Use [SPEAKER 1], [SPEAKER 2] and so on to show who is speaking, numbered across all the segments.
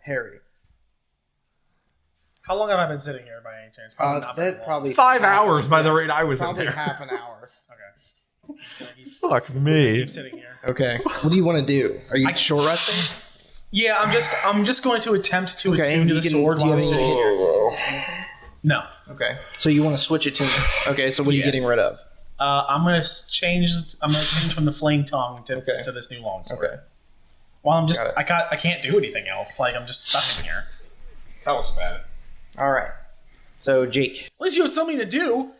[SPEAKER 1] Harry.
[SPEAKER 2] How long have I been sitting here by any chance?
[SPEAKER 1] Probably
[SPEAKER 3] 5 hours by the rate I was in
[SPEAKER 1] probably
[SPEAKER 3] there.
[SPEAKER 1] half an hour.
[SPEAKER 2] Okay.
[SPEAKER 3] Fuck me.
[SPEAKER 2] Keep sitting here.
[SPEAKER 1] Okay. What do you want to do? Are you short resting?
[SPEAKER 2] Yeah, I'm just going to attempt to
[SPEAKER 1] Okay,
[SPEAKER 2] attune to the sword while I'm sitting here. No.
[SPEAKER 1] Okay. So you want to switch attunements. Okay, so what are you getting rid of?
[SPEAKER 2] I'm gonna change from the flame tongue to this new longsword.
[SPEAKER 1] Okay.
[SPEAKER 2] Well, I can't do anything else. Like I'm just stuck in here.
[SPEAKER 3] Tell us about it.
[SPEAKER 1] All right. So Jake.
[SPEAKER 2] At least you have something to do.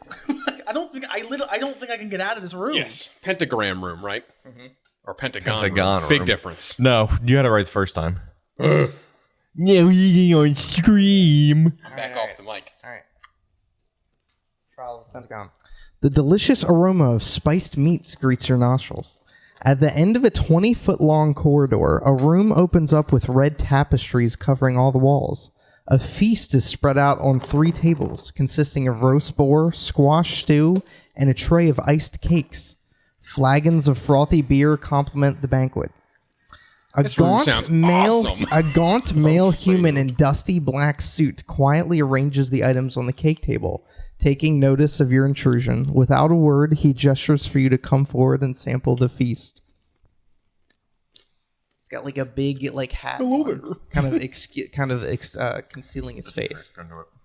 [SPEAKER 2] I don't think I can get out of this room.
[SPEAKER 4] Yes, pentagram room, right? Mm-hmm. Or pentagon.
[SPEAKER 3] Pentagon
[SPEAKER 4] room. Big
[SPEAKER 3] room.
[SPEAKER 4] difference.
[SPEAKER 3] No, you had it right the first time. No eating on stream.
[SPEAKER 4] Back off the mic.
[SPEAKER 1] All right. Trial of the Pentagon. The delicious aroma of spiced meats greets your nostrils. At the end of a 20-foot-long corridor, a room opens up with red tapestries covering all the walls. A feast is spread out on 3 tables, consisting of roast boar, squash stew, and a tray of iced cakes. Flagons of frothy beer complement the banquet. A
[SPEAKER 4] This room sounds awesome.
[SPEAKER 1] male human in dusty black suit quietly arranges the items on the cake table, taking notice of your intrusion. Without a word, he gestures for you to come forward and sample the feast. He's got like a big hat on, kind of concealing his face.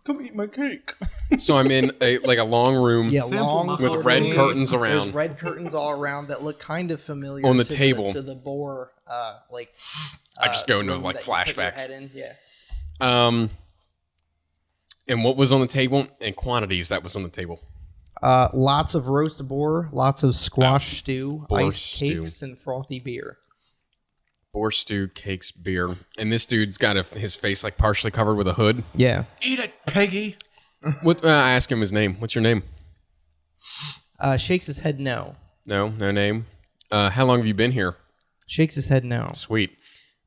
[SPEAKER 2] Come eat my cake.
[SPEAKER 4] So I'm in a long room.
[SPEAKER 1] Yeah, long
[SPEAKER 4] with red curtains around.
[SPEAKER 1] There's red curtains all around that look kind of familiar
[SPEAKER 4] on the
[SPEAKER 1] to
[SPEAKER 4] table.
[SPEAKER 1] to the boar.
[SPEAKER 4] I just go into
[SPEAKER 1] room
[SPEAKER 4] like
[SPEAKER 1] that you put your
[SPEAKER 4] flashbacks.
[SPEAKER 1] head in. Yeah.
[SPEAKER 4] And what was on the table and quantities that was on the table?
[SPEAKER 1] Lots of roast boar, lots of squash stew,
[SPEAKER 4] boar
[SPEAKER 1] iced
[SPEAKER 4] stew.
[SPEAKER 1] cakes, and frothy beer.
[SPEAKER 4] Boar stew, cakes, beer, and this dude's got his face like partially covered with a hood.
[SPEAKER 1] Yeah.
[SPEAKER 3] Eat it, Peggy.
[SPEAKER 4] What? I ask him his name. What's your name?
[SPEAKER 1] Shakes his head no.
[SPEAKER 4] No name. How long have you been here?
[SPEAKER 1] Shakes his head no.
[SPEAKER 4] Sweet.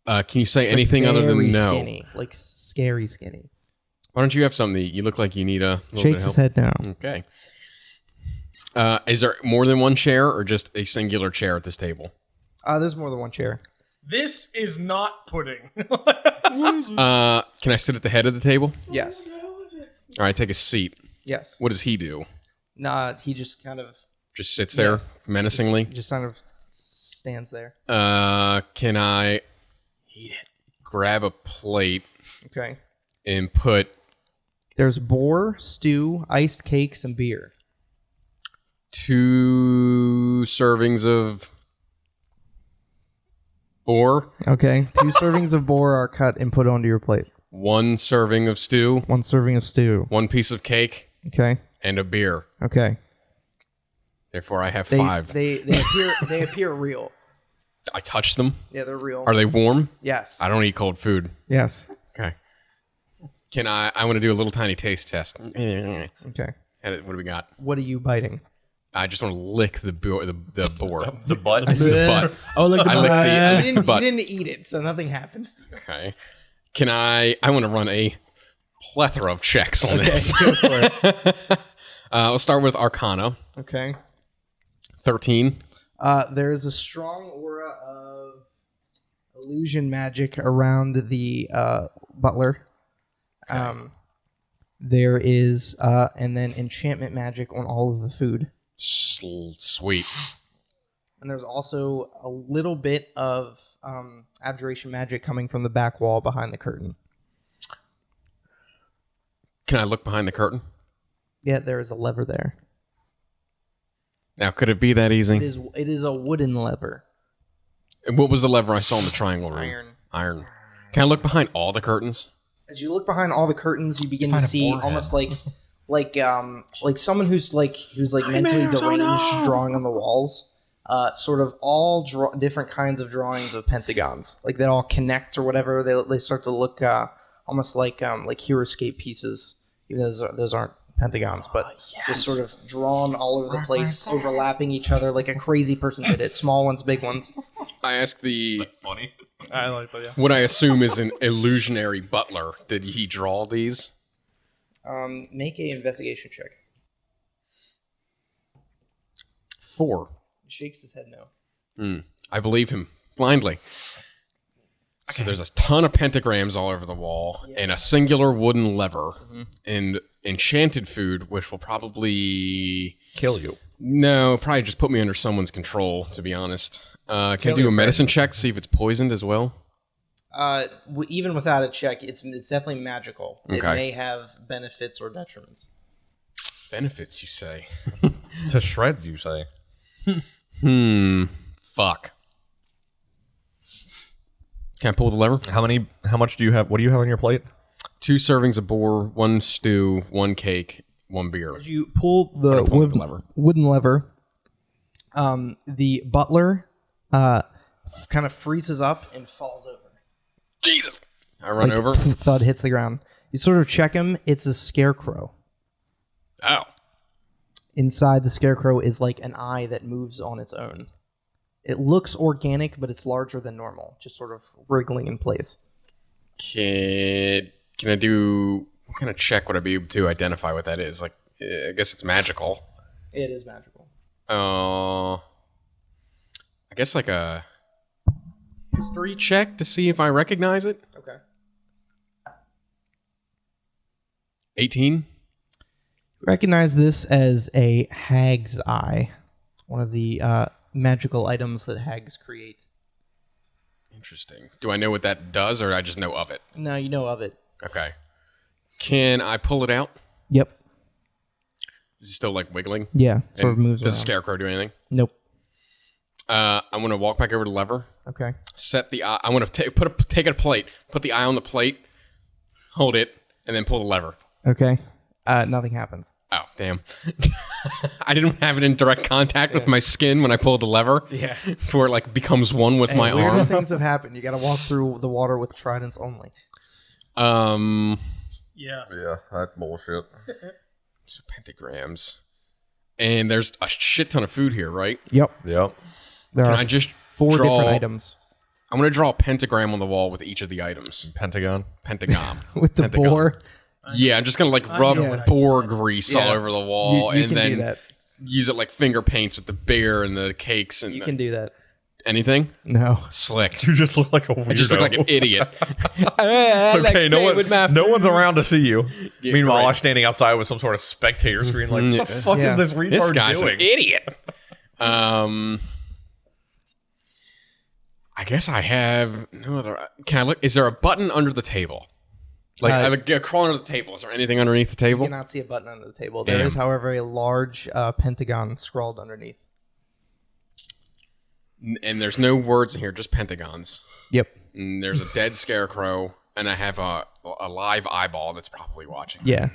[SPEAKER 4] Can you say anything other than
[SPEAKER 1] Very
[SPEAKER 4] no?
[SPEAKER 1] skinny, like scary skinny.
[SPEAKER 4] Why don't you have something? You look like you need a little
[SPEAKER 1] Shakes his
[SPEAKER 4] bit of
[SPEAKER 1] head
[SPEAKER 4] help.
[SPEAKER 1] no.
[SPEAKER 4] Okay. Is there more than one chair or just a singular chair at this table?
[SPEAKER 1] There's more than one chair.
[SPEAKER 2] This is not pudding.
[SPEAKER 4] Can I sit at the head of the table?
[SPEAKER 1] Yes.
[SPEAKER 4] All right, take a seat.
[SPEAKER 1] Yes.
[SPEAKER 4] What does he do?
[SPEAKER 1] Nah, he just kind of
[SPEAKER 4] Just sits there menacingly?
[SPEAKER 1] just kind of stands there.
[SPEAKER 4] Can I grab a plate
[SPEAKER 1] Okay.
[SPEAKER 4] and put
[SPEAKER 1] There's boar, stew, iced cakes, and beer.
[SPEAKER 4] 2 servings of boar,
[SPEAKER 1] Okay. 2 servings of boar are cut and put onto your plate.
[SPEAKER 4] 1 serving of stew,
[SPEAKER 1] 1 serving of stew.
[SPEAKER 4] 1 piece of cake,
[SPEAKER 1] Okay.
[SPEAKER 4] and a beer.
[SPEAKER 1] Okay.
[SPEAKER 4] Therefore, I have
[SPEAKER 1] They
[SPEAKER 4] 5.
[SPEAKER 1] they appear real.
[SPEAKER 4] I touch them.
[SPEAKER 1] Yeah, they're real.
[SPEAKER 4] Are they warm?
[SPEAKER 1] Yes.
[SPEAKER 4] I don't eat cold food.
[SPEAKER 1] Yes.
[SPEAKER 4] Okay. Can I want to do a little tiny taste test. What
[SPEAKER 1] Okay.
[SPEAKER 4] do we got?
[SPEAKER 1] What are you biting?
[SPEAKER 4] I just want to lick the boar.
[SPEAKER 3] The butt.
[SPEAKER 4] The butt.
[SPEAKER 2] Oh, like
[SPEAKER 4] I lick the butt.
[SPEAKER 1] You didn't eat it, so nothing happens to you.
[SPEAKER 4] Okay. Can I want to run a plethora of checks on this.
[SPEAKER 1] Go for it.
[SPEAKER 4] We'll start with Arcana.
[SPEAKER 1] Okay.
[SPEAKER 4] 13.
[SPEAKER 1] There's a strong aura of illusion magic around the butler.
[SPEAKER 4] Okay.
[SPEAKER 1] There is, and then enchantment magic on all of the food.
[SPEAKER 4] Sweet.
[SPEAKER 1] And there's also a little bit of abjuration magic coming from the back wall behind the curtain.
[SPEAKER 4] Can I look behind the curtain?
[SPEAKER 1] Yeah, there is a lever there.
[SPEAKER 4] Now, could it be that easy?
[SPEAKER 1] It is a wooden lever.
[SPEAKER 4] What was the lever I saw in the triangle room? Iron. Can I look behind all the curtains?
[SPEAKER 1] As you look behind all the curtains, you begin to
[SPEAKER 3] Find a
[SPEAKER 1] see
[SPEAKER 3] forehead.
[SPEAKER 1] almost like someone who's mentally deranged drawing on the walls. Sort of all different kinds of drawings of pentagons, like they all connect or whatever. They start to look almost like HeroScape pieces, even though those aren't pentagons, but just sort of drawn all over the place, overlapping each other like a crazy person did it. Small ones, big ones.
[SPEAKER 4] I asked the
[SPEAKER 3] Funny.
[SPEAKER 2] I like that. Yeah.
[SPEAKER 4] what I assume is an illusionary butler. Did he draw these?
[SPEAKER 1] Make a investigation check.
[SPEAKER 4] 4.
[SPEAKER 1] He shakes his head no.
[SPEAKER 4] I believe him blindly. So there's a ton of pentagrams all over the wall and a singular wooden lever and enchanted food, which will probably
[SPEAKER 3] Kill you.
[SPEAKER 4] no, probably just put me under someone's control. To be honest, can I
[SPEAKER 3] Kill
[SPEAKER 4] do a
[SPEAKER 3] your
[SPEAKER 4] medicine
[SPEAKER 3] friends.
[SPEAKER 4] check to see if it's poisoned as well?
[SPEAKER 1] Even without a check, it's definitely magical. It
[SPEAKER 4] Okay.
[SPEAKER 1] may have benefits or detriments.
[SPEAKER 4] Benefits, you say?
[SPEAKER 3] To shreds, you say.
[SPEAKER 4] Fuck. Can I pull the lever?
[SPEAKER 3] How much do you have? What do you have on your plate?
[SPEAKER 4] 2 servings of boar, 1 stew, 1 cake, 1 beer.
[SPEAKER 1] As you pull the
[SPEAKER 4] Or pull the lever.
[SPEAKER 1] wooden lever, the butler kind of freezes up and falls over.
[SPEAKER 4] Jesus! I run
[SPEAKER 1] Like,
[SPEAKER 4] over.
[SPEAKER 1] Thud hits the ground. You sort of check him. It's a scarecrow.
[SPEAKER 4] Oh.
[SPEAKER 1] Inside the scarecrow is like an eye that moves on its own. It looks organic, but it's larger than normal, just sort of wriggling in place.
[SPEAKER 4] Can I do... What kind of check would I be able to identify what that is? Like, I guess it's magical.
[SPEAKER 1] It is magical.
[SPEAKER 4] I guess like a history check to see if I recognize it.
[SPEAKER 1] Okay.
[SPEAKER 4] 18.
[SPEAKER 1] Recognize this as a hag's eye, one of the magical items that hags create.
[SPEAKER 4] Interesting. Do I know what that does, or I just know of it?
[SPEAKER 1] No, you know of it.
[SPEAKER 4] Okay. Can I pull it out?
[SPEAKER 1] Yep.
[SPEAKER 4] Is it still like wiggling?
[SPEAKER 1] Yeah. Sort of
[SPEAKER 4] And
[SPEAKER 1] moves
[SPEAKER 4] Does the
[SPEAKER 1] around.
[SPEAKER 4] scarecrow do anything?
[SPEAKER 1] Nope.
[SPEAKER 4] I'm gonna walk back over to the lever.
[SPEAKER 1] Okay.
[SPEAKER 4] Set the eye. I'm gonna take a plate. Put the eye on the plate. Hold it, and then pull the lever.
[SPEAKER 1] Okay. Nothing happens.
[SPEAKER 4] Oh, damn. I didn't have it in direct contact with my skin when I pulled the lever.
[SPEAKER 1] Yeah.
[SPEAKER 4] Before it like becomes one with my
[SPEAKER 1] Weirder
[SPEAKER 4] arm.
[SPEAKER 1] things have happened. You got to walk through the water with tridents only.
[SPEAKER 2] Yeah.
[SPEAKER 3] Yeah, that's bullshit.
[SPEAKER 4] So pentagrams. And there's a shit ton of food here, right?
[SPEAKER 1] Yep.
[SPEAKER 3] Yep.
[SPEAKER 1] There
[SPEAKER 4] Can
[SPEAKER 1] are
[SPEAKER 4] I just
[SPEAKER 1] 4
[SPEAKER 4] draw...
[SPEAKER 1] different items
[SPEAKER 4] I'm going to draw a pentagram on the wall with each of the items.
[SPEAKER 3] Pentagon.
[SPEAKER 4] Pentagon.
[SPEAKER 1] with the
[SPEAKER 4] Pentagon.
[SPEAKER 1] boar.
[SPEAKER 4] Yeah, I'm just going to like rub
[SPEAKER 2] know what I
[SPEAKER 4] boar
[SPEAKER 2] said.
[SPEAKER 4] grease
[SPEAKER 1] Yeah.
[SPEAKER 4] all over the wall
[SPEAKER 1] You
[SPEAKER 4] and
[SPEAKER 1] can
[SPEAKER 4] then
[SPEAKER 1] do that.
[SPEAKER 4] use it like finger paints with the bear and the cakes and
[SPEAKER 1] You can do that.
[SPEAKER 4] anything.
[SPEAKER 1] No.
[SPEAKER 4] Slick.
[SPEAKER 3] You just look like a weirdo.
[SPEAKER 4] I just look like an idiot.
[SPEAKER 3] It's okay. No one's around to see you.
[SPEAKER 4] Yeah,
[SPEAKER 3] Meanwhile,
[SPEAKER 4] right.
[SPEAKER 3] I'm standing outside with some sort of spectator screen. Like, what the fuck
[SPEAKER 1] Yeah.
[SPEAKER 3] is this retard
[SPEAKER 4] This guy's
[SPEAKER 3] doing?
[SPEAKER 4] an idiot. I guess I have no other. Can I look? Is there a button under the table? Like I crawl under the table. Is there anything underneath the
[SPEAKER 1] You
[SPEAKER 4] table?
[SPEAKER 1] cannot see a button under the table. There
[SPEAKER 4] Damn.
[SPEAKER 1] is, however, a large pentagon scrawled underneath.
[SPEAKER 4] And there's no words in here, just pentagons.
[SPEAKER 1] Yep.
[SPEAKER 4] And there's a dead scarecrow, and I have a live eyeball that's probably watching.
[SPEAKER 1] Yeah.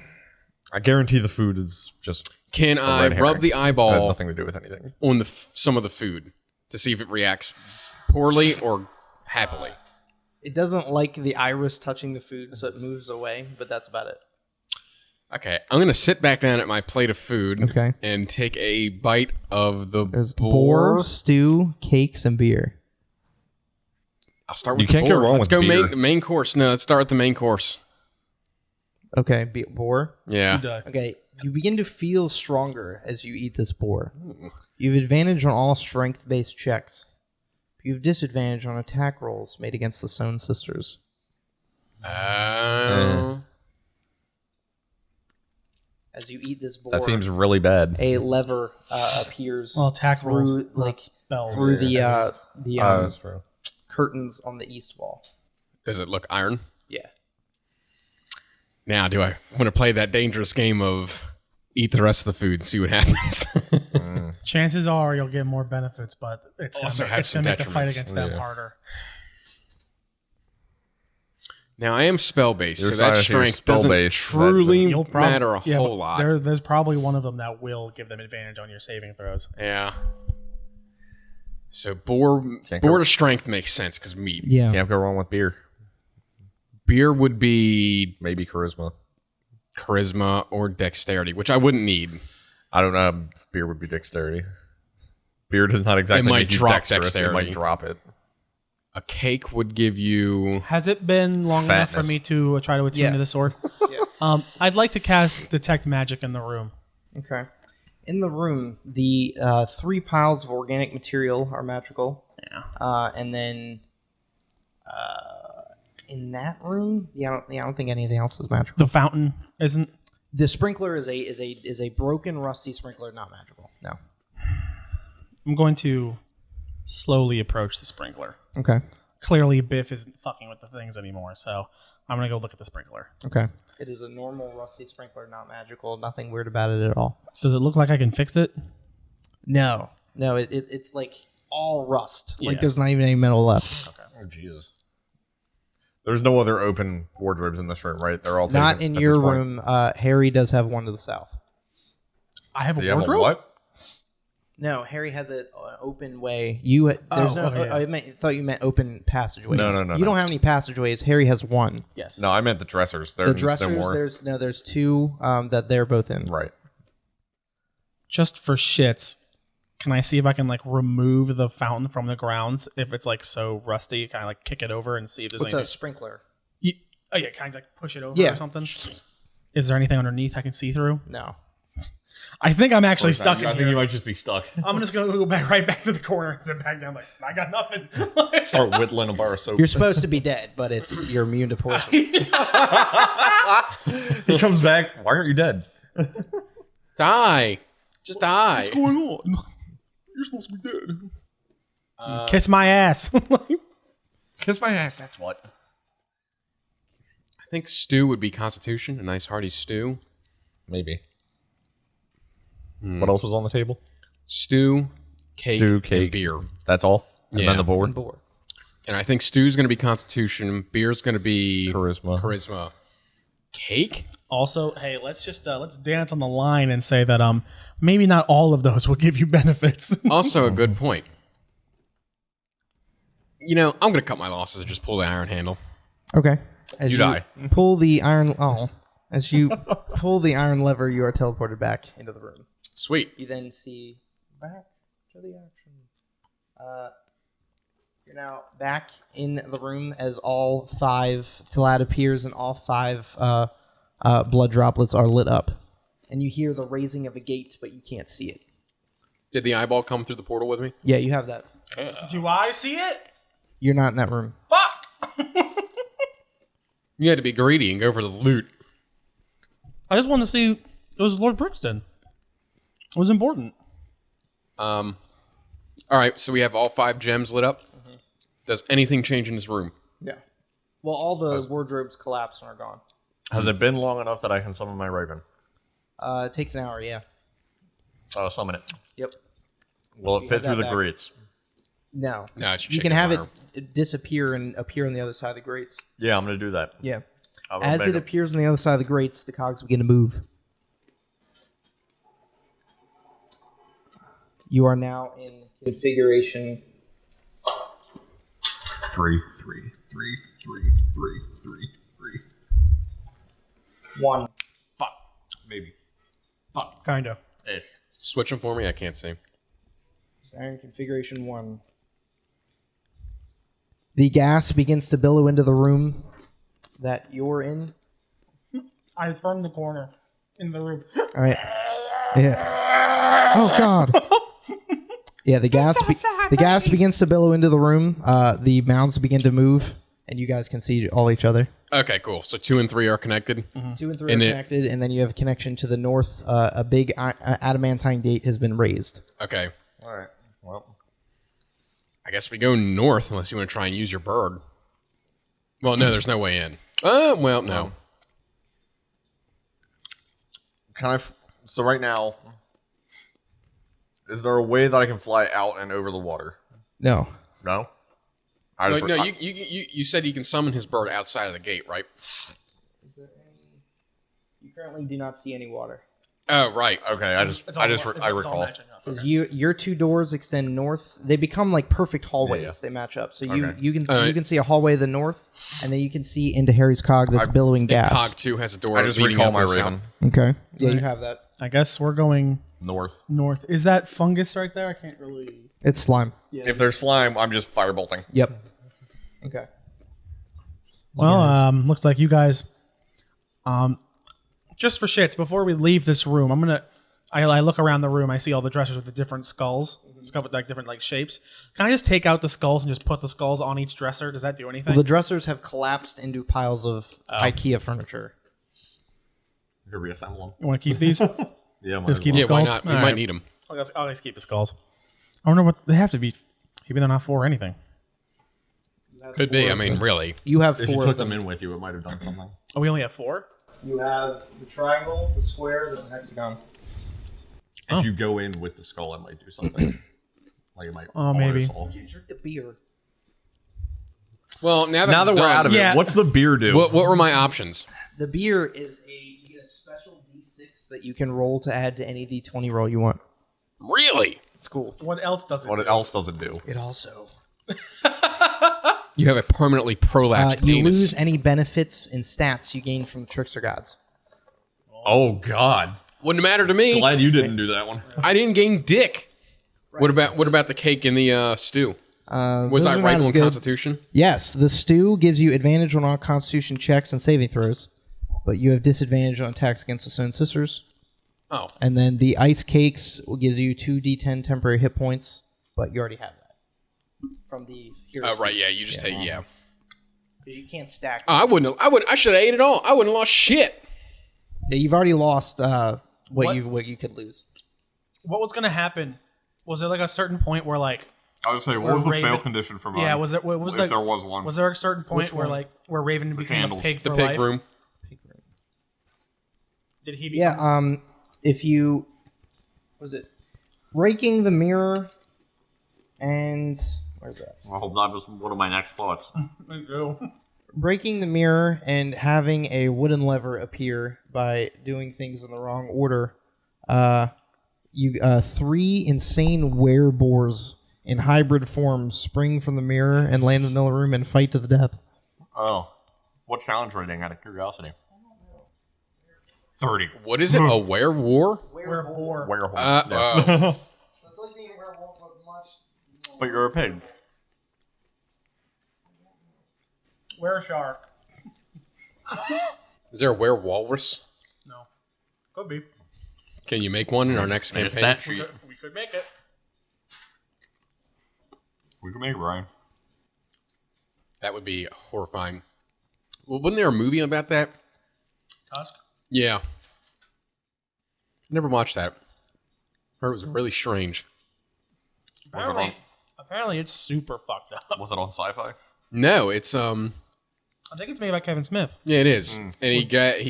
[SPEAKER 3] I guarantee the food is just
[SPEAKER 4] Can I
[SPEAKER 3] red
[SPEAKER 4] rub
[SPEAKER 3] herring.
[SPEAKER 4] the
[SPEAKER 3] It has
[SPEAKER 4] eyeball
[SPEAKER 3] nothing to do with anything.
[SPEAKER 4] on some of the food to see if it reacts poorly or happily?
[SPEAKER 1] It doesn't like the iris touching the food, so it moves away, but that's about it.
[SPEAKER 4] Okay, I'm gonna sit back down at my plate of food
[SPEAKER 1] Okay.
[SPEAKER 4] and take a bite of the
[SPEAKER 1] There's
[SPEAKER 4] boar.
[SPEAKER 1] boar, stew, cakes, and beer.
[SPEAKER 4] I'll start
[SPEAKER 3] You
[SPEAKER 4] with the
[SPEAKER 3] can't go
[SPEAKER 4] boar.
[SPEAKER 3] wrong
[SPEAKER 4] Let's
[SPEAKER 3] with
[SPEAKER 4] go
[SPEAKER 3] beer.
[SPEAKER 4] main course. No, let's start with the main course.
[SPEAKER 1] Okay, boar.
[SPEAKER 4] Yeah.
[SPEAKER 2] You die.
[SPEAKER 1] Okay, you begin to feel stronger as you eat this boar. You have advantage on all strength-based checks. You have disadvantage on attack rolls made against the Stone Sisters. As you eat this boar,
[SPEAKER 3] That seems really bad.
[SPEAKER 1] a lever appears
[SPEAKER 2] Well, attack rolls,
[SPEAKER 1] through, like,
[SPEAKER 2] not spells.
[SPEAKER 1] through the
[SPEAKER 3] That's true.
[SPEAKER 1] curtains on the east wall.
[SPEAKER 4] Does it look iron?
[SPEAKER 1] Yeah.
[SPEAKER 4] Now, do I want to play that dangerous game of eat the rest of the food and see what happens?
[SPEAKER 2] Chances are you'll get more benefits, but it's
[SPEAKER 4] Also
[SPEAKER 2] gonna,
[SPEAKER 4] have
[SPEAKER 2] it's
[SPEAKER 4] some
[SPEAKER 2] gonna make the fight
[SPEAKER 4] detriments.
[SPEAKER 2] against them
[SPEAKER 3] Yeah.
[SPEAKER 2] harder.
[SPEAKER 4] Now, I am spell-based,
[SPEAKER 3] You're
[SPEAKER 4] so that
[SPEAKER 3] saying if you're
[SPEAKER 4] strength doesn't
[SPEAKER 3] spell-based,
[SPEAKER 4] truly
[SPEAKER 2] You'll probably
[SPEAKER 4] matter a whole lot.
[SPEAKER 2] There's probably one of them that will give them advantage on your saving throws.
[SPEAKER 4] Yeah. So boar
[SPEAKER 3] Can't go-
[SPEAKER 4] to strength makes sense because meat.
[SPEAKER 1] Yeah.
[SPEAKER 3] Can't go wrong with beer.
[SPEAKER 4] Beer would be
[SPEAKER 3] Maybe charisma.
[SPEAKER 4] charisma or dexterity, which I wouldn't need.
[SPEAKER 3] I don't know if beer would be dexterity. Beer does not exactly
[SPEAKER 4] might
[SPEAKER 3] make you
[SPEAKER 4] drop
[SPEAKER 3] dexterous. It
[SPEAKER 4] dexterity.
[SPEAKER 3] might drop it.
[SPEAKER 4] A cake would give you.
[SPEAKER 2] Has it been long enough for
[SPEAKER 3] Fatness.
[SPEAKER 2] me to try to attune
[SPEAKER 1] Yeah.
[SPEAKER 2] to the sword?
[SPEAKER 1] Yeah.
[SPEAKER 2] I'd like to cast Detect Magic in the room.
[SPEAKER 1] Okay. In the room, the 3 piles of organic material are magical.
[SPEAKER 2] Yeah.
[SPEAKER 1] And then In that room, I don't think anything else is magical.
[SPEAKER 2] The fountain isn't.
[SPEAKER 1] The sprinkler is a broken, rusty sprinkler, not magical. No.
[SPEAKER 2] I'm going to slowly approach the sprinkler.
[SPEAKER 1] Okay.
[SPEAKER 2] Clearly, Biff isn't fucking with the things anymore, so I'm gonna go look at the sprinkler.
[SPEAKER 1] Okay. It is a normal rusty sprinkler, not magical. Nothing weird about it at all.
[SPEAKER 2] Does it look like I can fix it?
[SPEAKER 1] No. It's like all rust.
[SPEAKER 2] Yeah.
[SPEAKER 1] Like there's not even any metal left.
[SPEAKER 3] Oh Jesus. There's no other open wardrobes in this room, right? They're all
[SPEAKER 1] Not
[SPEAKER 3] taken
[SPEAKER 1] in
[SPEAKER 3] at
[SPEAKER 1] your
[SPEAKER 3] this point.
[SPEAKER 1] room. Harry does have one to the south.
[SPEAKER 2] I have a
[SPEAKER 3] Do you have a
[SPEAKER 2] wardrobe.
[SPEAKER 3] what?
[SPEAKER 1] No, Harry has an open way. You there's no.
[SPEAKER 2] okay, yeah.
[SPEAKER 1] I thought you meant open passageways.
[SPEAKER 3] No,
[SPEAKER 1] You don't have any passageways. Harry has one.
[SPEAKER 2] Yes.
[SPEAKER 3] No, I meant the dressers.
[SPEAKER 1] The
[SPEAKER 3] There's
[SPEAKER 1] dressers.
[SPEAKER 3] no more.
[SPEAKER 1] There's two that they're both in.
[SPEAKER 3] Right.
[SPEAKER 2] Just for shits, can I see if I can like remove the fountain from the grounds if it's like so rusty? Kind of like kick it over and see if there's
[SPEAKER 1] What's a
[SPEAKER 2] anything.
[SPEAKER 1] sprinkler?
[SPEAKER 2] Oh yeah, kind of like push it over
[SPEAKER 1] Yeah.
[SPEAKER 2] or something. Is there anything underneath I can see through?
[SPEAKER 1] No.
[SPEAKER 2] I think I'm actually stuck in
[SPEAKER 3] I think
[SPEAKER 2] here.
[SPEAKER 3] you might just be stuck.
[SPEAKER 2] I'm just gonna go right back to the corner and sit back down. Like I got nothing.
[SPEAKER 3] Start whittling a bar of soap.
[SPEAKER 1] You're supposed to be dead, but you're immune to poison.
[SPEAKER 3] He comes back. Why aren't you dead?
[SPEAKER 4] Die. Just die.
[SPEAKER 2] What's going on? You're supposed to be dead. Kiss my ass.
[SPEAKER 3] Kiss my ass. That's what.
[SPEAKER 4] I think stew would be Constitution, a nice hearty stew.
[SPEAKER 3] Maybe. What else was on the table?
[SPEAKER 4] Stew, cake,
[SPEAKER 3] Stew,
[SPEAKER 4] and beer.
[SPEAKER 3] That's all. And
[SPEAKER 4] Yeah.
[SPEAKER 3] then the board.
[SPEAKER 4] And I think stew's going to be Constitution, beer's going to be
[SPEAKER 3] Charisma.
[SPEAKER 4] Cake?
[SPEAKER 2] Also, hey, let's just let's dance on the line and say that maybe not all of those will give you benefits.
[SPEAKER 4] Also a good point. You know, I'm going to cut my losses and just pull the iron handle.
[SPEAKER 1] Okay. As
[SPEAKER 3] You die.
[SPEAKER 1] Pull the iron. As you pull the iron lever, you are teleported back into the room.
[SPEAKER 4] Sweet.
[SPEAKER 1] You then see back to the action. You're now back in the room as all 5 Talad appears and all 5 blood droplets are lit up, and you hear the raising of a gate, but you can't see it.
[SPEAKER 4] Did the eyeball come through the portal with me?
[SPEAKER 1] Yeah, you have that.
[SPEAKER 2] Do I see it?
[SPEAKER 1] You're not in that room.
[SPEAKER 2] Fuck!
[SPEAKER 4] You had to be greedy and go for the loot.
[SPEAKER 2] I just wanted to see it was Lord Brixton. It was important.
[SPEAKER 4] All right, so we have all 5 gems lit up. Mm-hmm. Does anything change in this room?
[SPEAKER 1] Yeah. Well, all the wardrobes collapse and are gone.
[SPEAKER 3] Has it been long enough that I can summon my raven?
[SPEAKER 1] It takes an hour, yeah.
[SPEAKER 3] I'll summon it.
[SPEAKER 1] Yep.
[SPEAKER 3] Will it
[SPEAKER 1] You
[SPEAKER 3] fit
[SPEAKER 1] have
[SPEAKER 3] through
[SPEAKER 1] that
[SPEAKER 3] the
[SPEAKER 1] back.
[SPEAKER 3] grates?
[SPEAKER 1] No.
[SPEAKER 4] No, it's your
[SPEAKER 1] You can
[SPEAKER 4] chicken
[SPEAKER 1] have
[SPEAKER 4] wire.
[SPEAKER 1] it disappear and appear on the other side of the grates.
[SPEAKER 3] Yeah, I'm going to do that.
[SPEAKER 1] Yeah.
[SPEAKER 3] I'm gonna
[SPEAKER 1] As
[SPEAKER 3] make
[SPEAKER 1] it appears on the other side of the grates, the cogs begin to move. You are now in configuration
[SPEAKER 3] 3, 3, 3, 3, 3, 3, 3.
[SPEAKER 1] 1.
[SPEAKER 2] Fuck.
[SPEAKER 3] Maybe.
[SPEAKER 2] Fuck. Kinda.
[SPEAKER 3] Ish.
[SPEAKER 4] Switch them for me. I can't see.
[SPEAKER 1] Iron configuration 1. The gas begins to billow into the room that you're in.
[SPEAKER 2] I turned the corner in the room.
[SPEAKER 1] All right. Yeah. Oh God. Yeah, the gas begins to billow into the room. The mouths begin to move, and you guys can see all each other.
[SPEAKER 4] Okay, cool. So 2 and 3 are connected.
[SPEAKER 1] 2 and 3
[SPEAKER 4] And
[SPEAKER 1] are
[SPEAKER 4] it-
[SPEAKER 1] connected, and then you have a connection to the north. A big adamantine gate has been raised.
[SPEAKER 4] Okay.
[SPEAKER 3] All right. Well,
[SPEAKER 4] I guess we go north unless you want to try and use your bird. Well, no, there's no way in. Well, no.
[SPEAKER 3] can I? So right now, is there a way that I can fly out and over the water?
[SPEAKER 1] No.
[SPEAKER 3] No.
[SPEAKER 4] No, you said you can summon his bird outside of the gate, right?
[SPEAKER 1] Is there any? You currently do not see any water.
[SPEAKER 4] Oh, right.
[SPEAKER 3] Okay, I recall.
[SPEAKER 1] Because your 2 doors extend north. They become like perfect hallways.
[SPEAKER 3] Yeah.
[SPEAKER 1] They match up. So
[SPEAKER 3] Okay.
[SPEAKER 1] you can
[SPEAKER 4] All right.
[SPEAKER 1] you can see a hallway to the north, and then you can see into Harry's cog that's billowing gas.
[SPEAKER 4] Cog 2 has a door
[SPEAKER 3] I just
[SPEAKER 4] leading
[SPEAKER 3] recall
[SPEAKER 4] out to
[SPEAKER 3] my
[SPEAKER 4] the
[SPEAKER 3] raven.
[SPEAKER 4] south.
[SPEAKER 1] Okay. Yeah, you have that.
[SPEAKER 2] I guess we're going
[SPEAKER 3] North.
[SPEAKER 2] north. Is that fungus right there? I can't really.
[SPEAKER 1] It's slime.
[SPEAKER 3] If there's slime, I'm just firebolting.
[SPEAKER 1] Yep. Okay.
[SPEAKER 2] Well, looks like you guys. Just for shits, before we leave this room, I'm gonna I look around the room. I see all the dressers with the different skulls, with like different like shapes. Can I just take out the skulls and just put the skulls on each dresser? Does that do anything?
[SPEAKER 1] Well, the dressers have collapsed into piles of IKEA furniture.
[SPEAKER 3] Here, reassemble them.
[SPEAKER 2] You want to keep these?
[SPEAKER 3] Yeah,
[SPEAKER 2] Just keep the
[SPEAKER 4] Yeah, why
[SPEAKER 2] skulls.
[SPEAKER 4] not? We
[SPEAKER 2] All
[SPEAKER 4] might
[SPEAKER 2] right.
[SPEAKER 4] need them.
[SPEAKER 2] I'll just keep the skulls. I wonder what they have to be. Maybe they're not for anything.
[SPEAKER 4] Could be. I mean, really.
[SPEAKER 1] You have
[SPEAKER 3] If
[SPEAKER 1] 4
[SPEAKER 3] you
[SPEAKER 1] of
[SPEAKER 3] took
[SPEAKER 1] them.
[SPEAKER 3] them in with you, it might have done something.
[SPEAKER 2] Oh, we only have 4.
[SPEAKER 1] You have the triangle, the square, the hexagon.
[SPEAKER 3] If you go in with the skull, it might do something. Like it might.
[SPEAKER 2] Oh, maybe.
[SPEAKER 1] Drink the beer.
[SPEAKER 4] Well, now
[SPEAKER 3] Now that we're out of
[SPEAKER 2] Yeah.
[SPEAKER 3] it, what's the beer do?
[SPEAKER 4] What were my options?
[SPEAKER 1] The beer is you get a special D6 that you can roll to add to any D20 roll you want.
[SPEAKER 4] Really?
[SPEAKER 1] It's cool.
[SPEAKER 2] What else does it?
[SPEAKER 3] What
[SPEAKER 2] do?
[SPEAKER 3] else does it do?
[SPEAKER 1] It also
[SPEAKER 4] You have a permanently prolapsed
[SPEAKER 1] you
[SPEAKER 4] penis.
[SPEAKER 1] lose any benefits and stats you gain from the trickster gods.
[SPEAKER 3] Oh God!
[SPEAKER 4] Wouldn't matter to me.
[SPEAKER 3] Glad you didn't do that one.
[SPEAKER 4] I didn't gain dick. What about the cake in the stew? Was
[SPEAKER 1] Those
[SPEAKER 4] I
[SPEAKER 1] are
[SPEAKER 4] right
[SPEAKER 1] not as
[SPEAKER 4] on
[SPEAKER 1] good.
[SPEAKER 4] Constitution?
[SPEAKER 1] Yes, the stew gives you advantage on all Constitution checks and saving throws, but you have disadvantage on attacks against the Stone Sisters.
[SPEAKER 4] Oh,
[SPEAKER 1] And then the ice cakes gives you 2d10 temporary hit points, but you already have that from the heroes.
[SPEAKER 4] right. Yeah, you just take. Yeah.
[SPEAKER 1] Because you can't stack.
[SPEAKER 4] I wouldn't. I should have ate it all. I wouldn't have lost shit.
[SPEAKER 1] Yeah, you've already lost what
[SPEAKER 2] What?
[SPEAKER 1] you could lose.
[SPEAKER 2] What was gonna happen? Was there like a certain point where like
[SPEAKER 3] I would say,
[SPEAKER 2] what was the fail
[SPEAKER 3] condition for
[SPEAKER 2] yeah was there what was
[SPEAKER 3] if
[SPEAKER 2] like
[SPEAKER 3] there was one?
[SPEAKER 2] was there a certain point where
[SPEAKER 1] one?
[SPEAKER 2] like where Raven became a
[SPEAKER 3] candles.
[SPEAKER 2] pig
[SPEAKER 4] The
[SPEAKER 2] for
[SPEAKER 4] pig
[SPEAKER 2] life?
[SPEAKER 4] room.
[SPEAKER 2] Did he? Become,
[SPEAKER 1] Yeah. If you was it breaking the mirror and where's that?
[SPEAKER 3] Well, that was one of my next thoughts.
[SPEAKER 1] Breaking the mirror and having a wooden lever appear by doing things in the wrong order. You 3 insane wereboars in hybrid forms spring from the mirror and land in the middle of the room and fight to the death.
[SPEAKER 3] Oh, what challenge rating? Out of curiosity. 30.
[SPEAKER 4] What is it? A werewolf?
[SPEAKER 2] Wereboar.
[SPEAKER 3] Werewolf.
[SPEAKER 4] Oh.
[SPEAKER 1] It's like being a werewolf, but much.
[SPEAKER 3] But you're a pig.
[SPEAKER 2] Wereshark.
[SPEAKER 4] Is there a werewolrus?
[SPEAKER 2] No. Could be.
[SPEAKER 4] Can you make one in our next
[SPEAKER 3] Made a
[SPEAKER 4] campaign?
[SPEAKER 3] stat sheet.
[SPEAKER 2] We could make it.
[SPEAKER 3] We can make it, Ryan.
[SPEAKER 4] That would be horrifying. Well, wasn't there a movie about that?
[SPEAKER 2] Tusk.
[SPEAKER 4] Yeah. Never watched that. Heard it was really strange.
[SPEAKER 2] Apparently it's super fucked up.
[SPEAKER 3] Was it on Sci-Fi?
[SPEAKER 4] No, it's
[SPEAKER 2] I think it's made by Kevin Smith.
[SPEAKER 4] yeah, it is. And he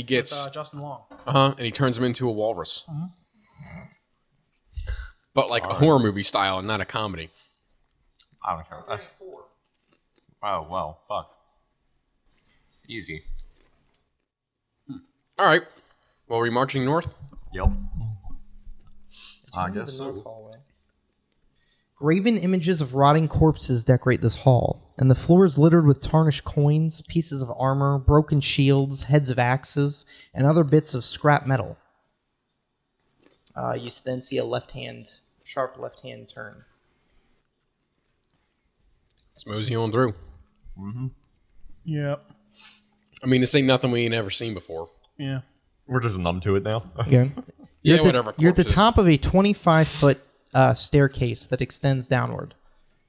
[SPEAKER 4] gets
[SPEAKER 2] With, Justin Long.
[SPEAKER 4] and he turns him into a walrus. But like a horror movie style and not a comedy.
[SPEAKER 3] I don't care. Oh, well, fuck. Easy.
[SPEAKER 4] All right. Well, are we marching north?
[SPEAKER 3] Yep. I guess so.
[SPEAKER 1] Graven images of rotting corpses decorate this hall, and the floor is littered with tarnished coins, pieces of armor, broken shields, heads of axes, and other bits of scrap metal. You then see a sharp left-hand turn.
[SPEAKER 4] Let's mosey on through.
[SPEAKER 2] Yep.
[SPEAKER 4] I mean, this ain't nothing we ain't ever seen before.
[SPEAKER 2] Yeah.
[SPEAKER 3] We're just numb to it now.
[SPEAKER 1] Okay.
[SPEAKER 4] Yeah,
[SPEAKER 1] You're at
[SPEAKER 4] whatever.
[SPEAKER 1] You're at the
[SPEAKER 4] corpses.
[SPEAKER 1] top of a 25-foot staircase that extends downward.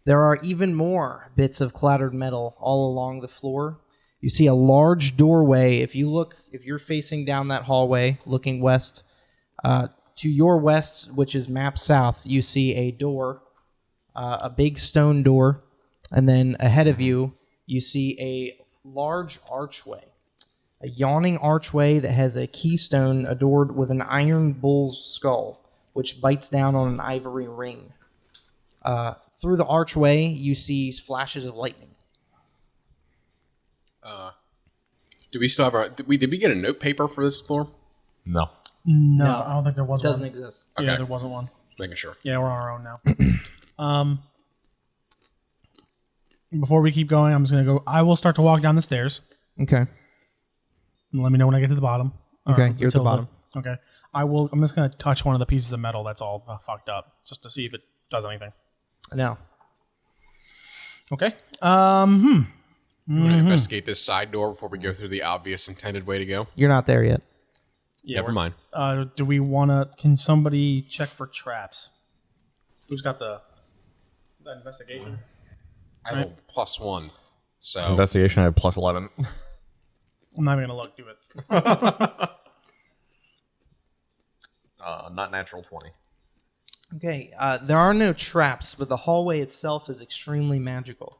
[SPEAKER 1] There are even more bits of clattered metal all along the floor. You see a large doorway. If you're facing down that hallway, looking west, to your west, which is mapped south, you see a door, a big stone door, and then ahead of you, you see a large archway. A yawning archway that has a keystone adored with an iron bull's skull, which bites down on an ivory ring. Through the archway, you see flashes of lightning.
[SPEAKER 4] Do we still have our? Did we get a note paper for this floor?
[SPEAKER 3] No.
[SPEAKER 2] No, I don't think there was
[SPEAKER 1] It doesn't
[SPEAKER 2] one.
[SPEAKER 1] exist.
[SPEAKER 2] Yeah,
[SPEAKER 4] Okay.
[SPEAKER 2] there wasn't one.
[SPEAKER 4] Making sure.
[SPEAKER 2] Yeah, we're on our own now. Before we keep going, I'm just gonna go. I will start to walk down the stairs.
[SPEAKER 1] Okay.
[SPEAKER 2] And let me know when I get to the bottom. Or
[SPEAKER 1] Okay, you're at the
[SPEAKER 2] until
[SPEAKER 1] bottom.
[SPEAKER 2] Okay. I'm just gonna touch one of the pieces of metal that's all fucked up, just to see if it does anything.
[SPEAKER 1] No.
[SPEAKER 2] Okay.
[SPEAKER 4] You want to investigate this side door before we go through the obvious intended way to go?
[SPEAKER 1] You're not there yet.
[SPEAKER 2] Yeah,
[SPEAKER 4] Never mind.
[SPEAKER 2] Do we want to? Can somebody check for traps? Who's got the investigation?
[SPEAKER 4] I have a +1. So
[SPEAKER 3] Investigation, I have +11.
[SPEAKER 2] I'm not even gonna look. Do it.
[SPEAKER 3] Not natural 20.
[SPEAKER 1] Okay, there are no traps, but the hallway itself is extremely magical.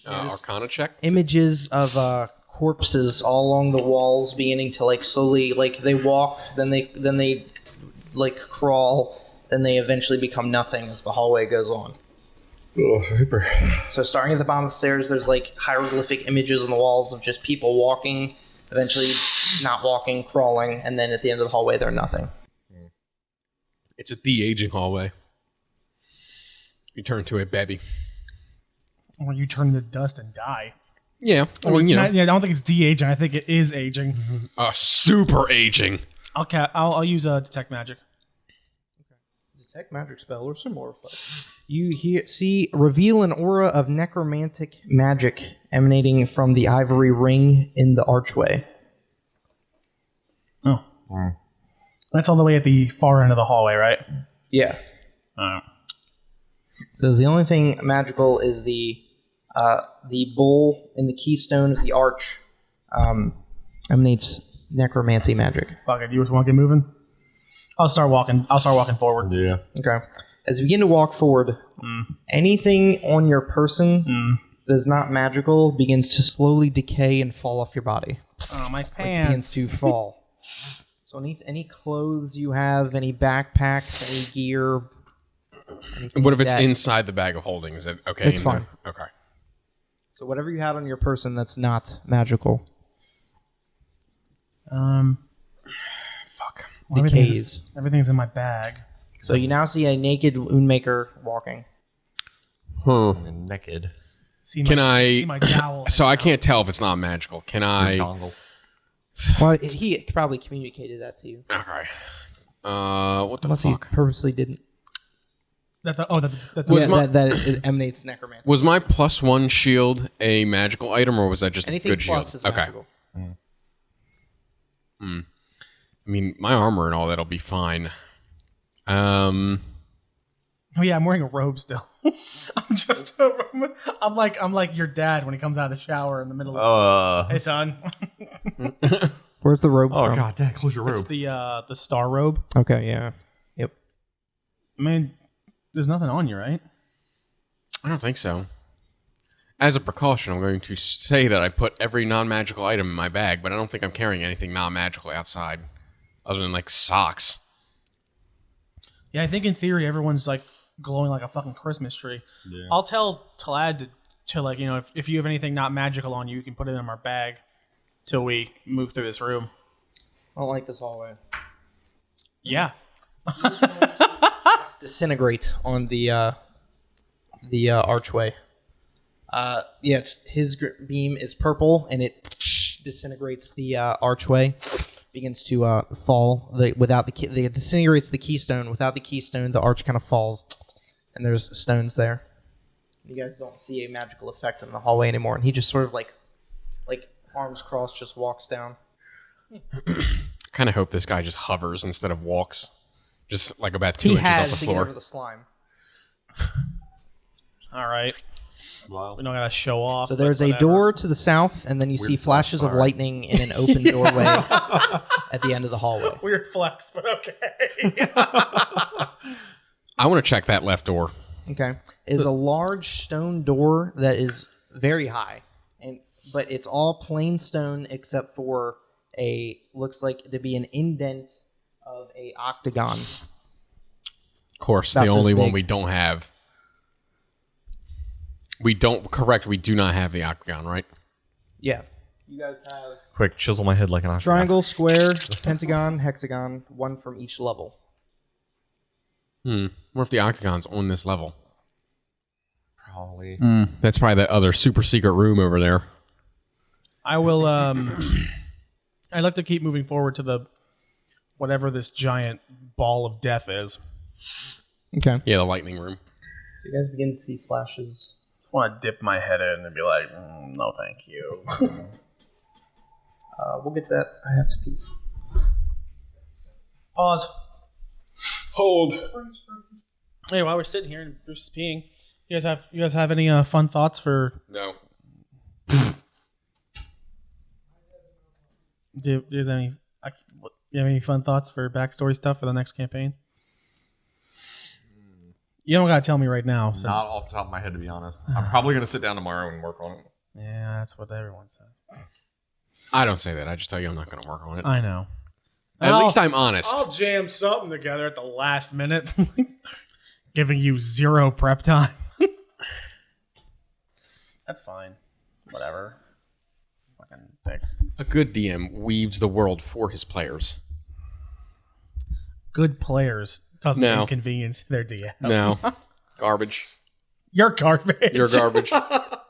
[SPEAKER 4] Arcana check.
[SPEAKER 1] Images of corpses all along the walls, beginning to like slowly, like they walk, then they like crawl, then they eventually become nothing as the hallway goes on.
[SPEAKER 3] Oh, super.
[SPEAKER 1] So starting at the bottom of the stairs, there's like hieroglyphic images on the walls of just people walking, eventually not walking, crawling, and then at the end of the hallway, they're nothing.
[SPEAKER 4] It's a de-aging hallway. You turn to a baby.
[SPEAKER 2] Or you turn into dust and die.
[SPEAKER 4] Yeah.
[SPEAKER 2] I mean, I don't think it's de-aging. I think it is aging.
[SPEAKER 4] Super aging.
[SPEAKER 2] I'll use detect magic.
[SPEAKER 1] Detect magic spell or similar effect. You see reveal an aura of necromantic magic emanating from the ivory ring in the archway.
[SPEAKER 2] Oh. That's all the way at the far end of the hallway, right?
[SPEAKER 1] Yeah. So the only thing magical is the bull in the keystone of the arch emanates necromancy magic.
[SPEAKER 2] Fuck it. You just want to get moving? I'll start walking forward.
[SPEAKER 3] Yeah.
[SPEAKER 1] Okay. As you begin to walk forward, anything on your person that is not magical begins to slowly decay and fall off your body.
[SPEAKER 2] Oh, my
[SPEAKER 1] Like it
[SPEAKER 2] pants.
[SPEAKER 1] begins to fall. So any clothes you have, any backpacks, any gear, anything
[SPEAKER 4] What if
[SPEAKER 1] like
[SPEAKER 4] it's
[SPEAKER 1] that.
[SPEAKER 4] inside the bag of holding? Is it okay?
[SPEAKER 1] It's fine.
[SPEAKER 4] Okay.
[SPEAKER 1] So whatever you had on your person that's not magical
[SPEAKER 4] Fuck.
[SPEAKER 1] decays.
[SPEAKER 2] Everything's in my bag.
[SPEAKER 1] So you now see a naked Woundmaker walking.
[SPEAKER 4] Huh.
[SPEAKER 3] And naked.
[SPEAKER 2] See
[SPEAKER 4] Can
[SPEAKER 2] my,
[SPEAKER 4] I-
[SPEAKER 2] see my jowl?
[SPEAKER 4] So I can't tell if it's not magical. Can I?
[SPEAKER 3] Dongle.
[SPEAKER 1] Well, he probably communicated that to you.
[SPEAKER 4] Okay. What the
[SPEAKER 1] Unless he
[SPEAKER 4] fuck?
[SPEAKER 1] purposely didn't.
[SPEAKER 4] Was my-
[SPEAKER 1] that it emanates necromancy.
[SPEAKER 4] Was my +1 shield a magical item, or was that just
[SPEAKER 1] Anything
[SPEAKER 4] a good
[SPEAKER 1] plus
[SPEAKER 4] shield?
[SPEAKER 1] is magical.
[SPEAKER 4] I mean, my armor and all that'll be fine.
[SPEAKER 2] Oh yeah, I'm wearing a robe still. I'm like your dad when he comes out of the shower in the middle of hey son.
[SPEAKER 1] Where's the robe
[SPEAKER 3] Oh,
[SPEAKER 1] from?
[SPEAKER 3] god damn, close your robe.
[SPEAKER 2] It's the star robe.
[SPEAKER 1] Okay, yeah. Yep.
[SPEAKER 2] I mean, there's nothing on you, right?
[SPEAKER 4] I don't think so. As a precaution, I'm going to say that I put every non-magical item in my bag, but I don't think I'm carrying anything non-magical outside, other than like socks.
[SPEAKER 2] Yeah, I think in theory everyone's like glowing like a fucking Christmas tree.
[SPEAKER 3] Yeah.
[SPEAKER 2] I'll tell Talad to like, you know, if you have anything not magical on you, you can put it in our bag till we move through this room.
[SPEAKER 1] I don't like this hallway.
[SPEAKER 2] Yeah.
[SPEAKER 1] Disintegrate on the archway. His beam is purple and it disintegrates the archway. Begins to fall. It disintegrates the keystone. Without the keystone, the arch kind of falls, and there's stones there. You guys don't see a magical effect in the hallway anymore, and he just sort of like arms crossed, just walks down.
[SPEAKER 4] I kind of hope this guy just hovers instead of walks, just like about 2
[SPEAKER 1] He
[SPEAKER 4] inches
[SPEAKER 1] has
[SPEAKER 4] off
[SPEAKER 1] to
[SPEAKER 4] the
[SPEAKER 1] get
[SPEAKER 4] floor.
[SPEAKER 1] over the slime.
[SPEAKER 2] All right.
[SPEAKER 3] Wow.
[SPEAKER 2] We don't gotta show off.
[SPEAKER 1] So
[SPEAKER 2] but
[SPEAKER 1] there's a
[SPEAKER 2] whatever.
[SPEAKER 1] door to the south, and then you see flashes of lightning in an open doorway at the end of the hallway.
[SPEAKER 2] Weird flex, but okay.
[SPEAKER 4] I want to check that left door.
[SPEAKER 1] Okay, is a large stone door that is very high, but it's all plain stone except for looks like to be an indent of a octagon.
[SPEAKER 4] Of course,
[SPEAKER 1] About
[SPEAKER 4] the
[SPEAKER 1] this
[SPEAKER 4] only one
[SPEAKER 1] big.
[SPEAKER 4] we don't have. We do not have the octagon, right?
[SPEAKER 1] Yeah, you guys have
[SPEAKER 3] Quick, chisel my head like an octagon.
[SPEAKER 1] triangle, square, pentagon, hexagon, one from each level.
[SPEAKER 4] What if the octagon's on this level?
[SPEAKER 3] Probably.
[SPEAKER 4] That's probably that other super secret room over there.
[SPEAKER 2] I will. I'd like to keep moving forward to the whatever this giant ball of death is.
[SPEAKER 1] Okay,
[SPEAKER 4] Yeah, the lightning room.
[SPEAKER 1] so you guys begin to see flashes.
[SPEAKER 2] I want to dip my head in and be like, no, thank you.
[SPEAKER 1] We'll get that. I have to pee.
[SPEAKER 2] Pause. Hold. Hey, while we're sitting here and Bruce is peeing, you guys have any fun thoughts for?
[SPEAKER 4] No.
[SPEAKER 2] Do you have any fun thoughts for backstory stuff for the next campaign? You don't gotta tell me right now. Since,
[SPEAKER 3] Not off the top of my head, to be honest. I'm probably gonna sit down tomorrow and work on it.
[SPEAKER 2] yeah, that's what everyone says.
[SPEAKER 4] I don't say that. I just tell you I'm not going to work on it.
[SPEAKER 2] I know.
[SPEAKER 4] At least I'm honest.
[SPEAKER 2] I'll jam something together at the last minute, giving you 0 prep time. That's fine. Whatever. Fucking thanks.
[SPEAKER 4] A good DM weaves the world for his players.
[SPEAKER 2] Good players doesn't
[SPEAKER 4] No.
[SPEAKER 2] inconvenience their DM.
[SPEAKER 4] No. Garbage.
[SPEAKER 2] You're garbage.
[SPEAKER 4] You're garbage. A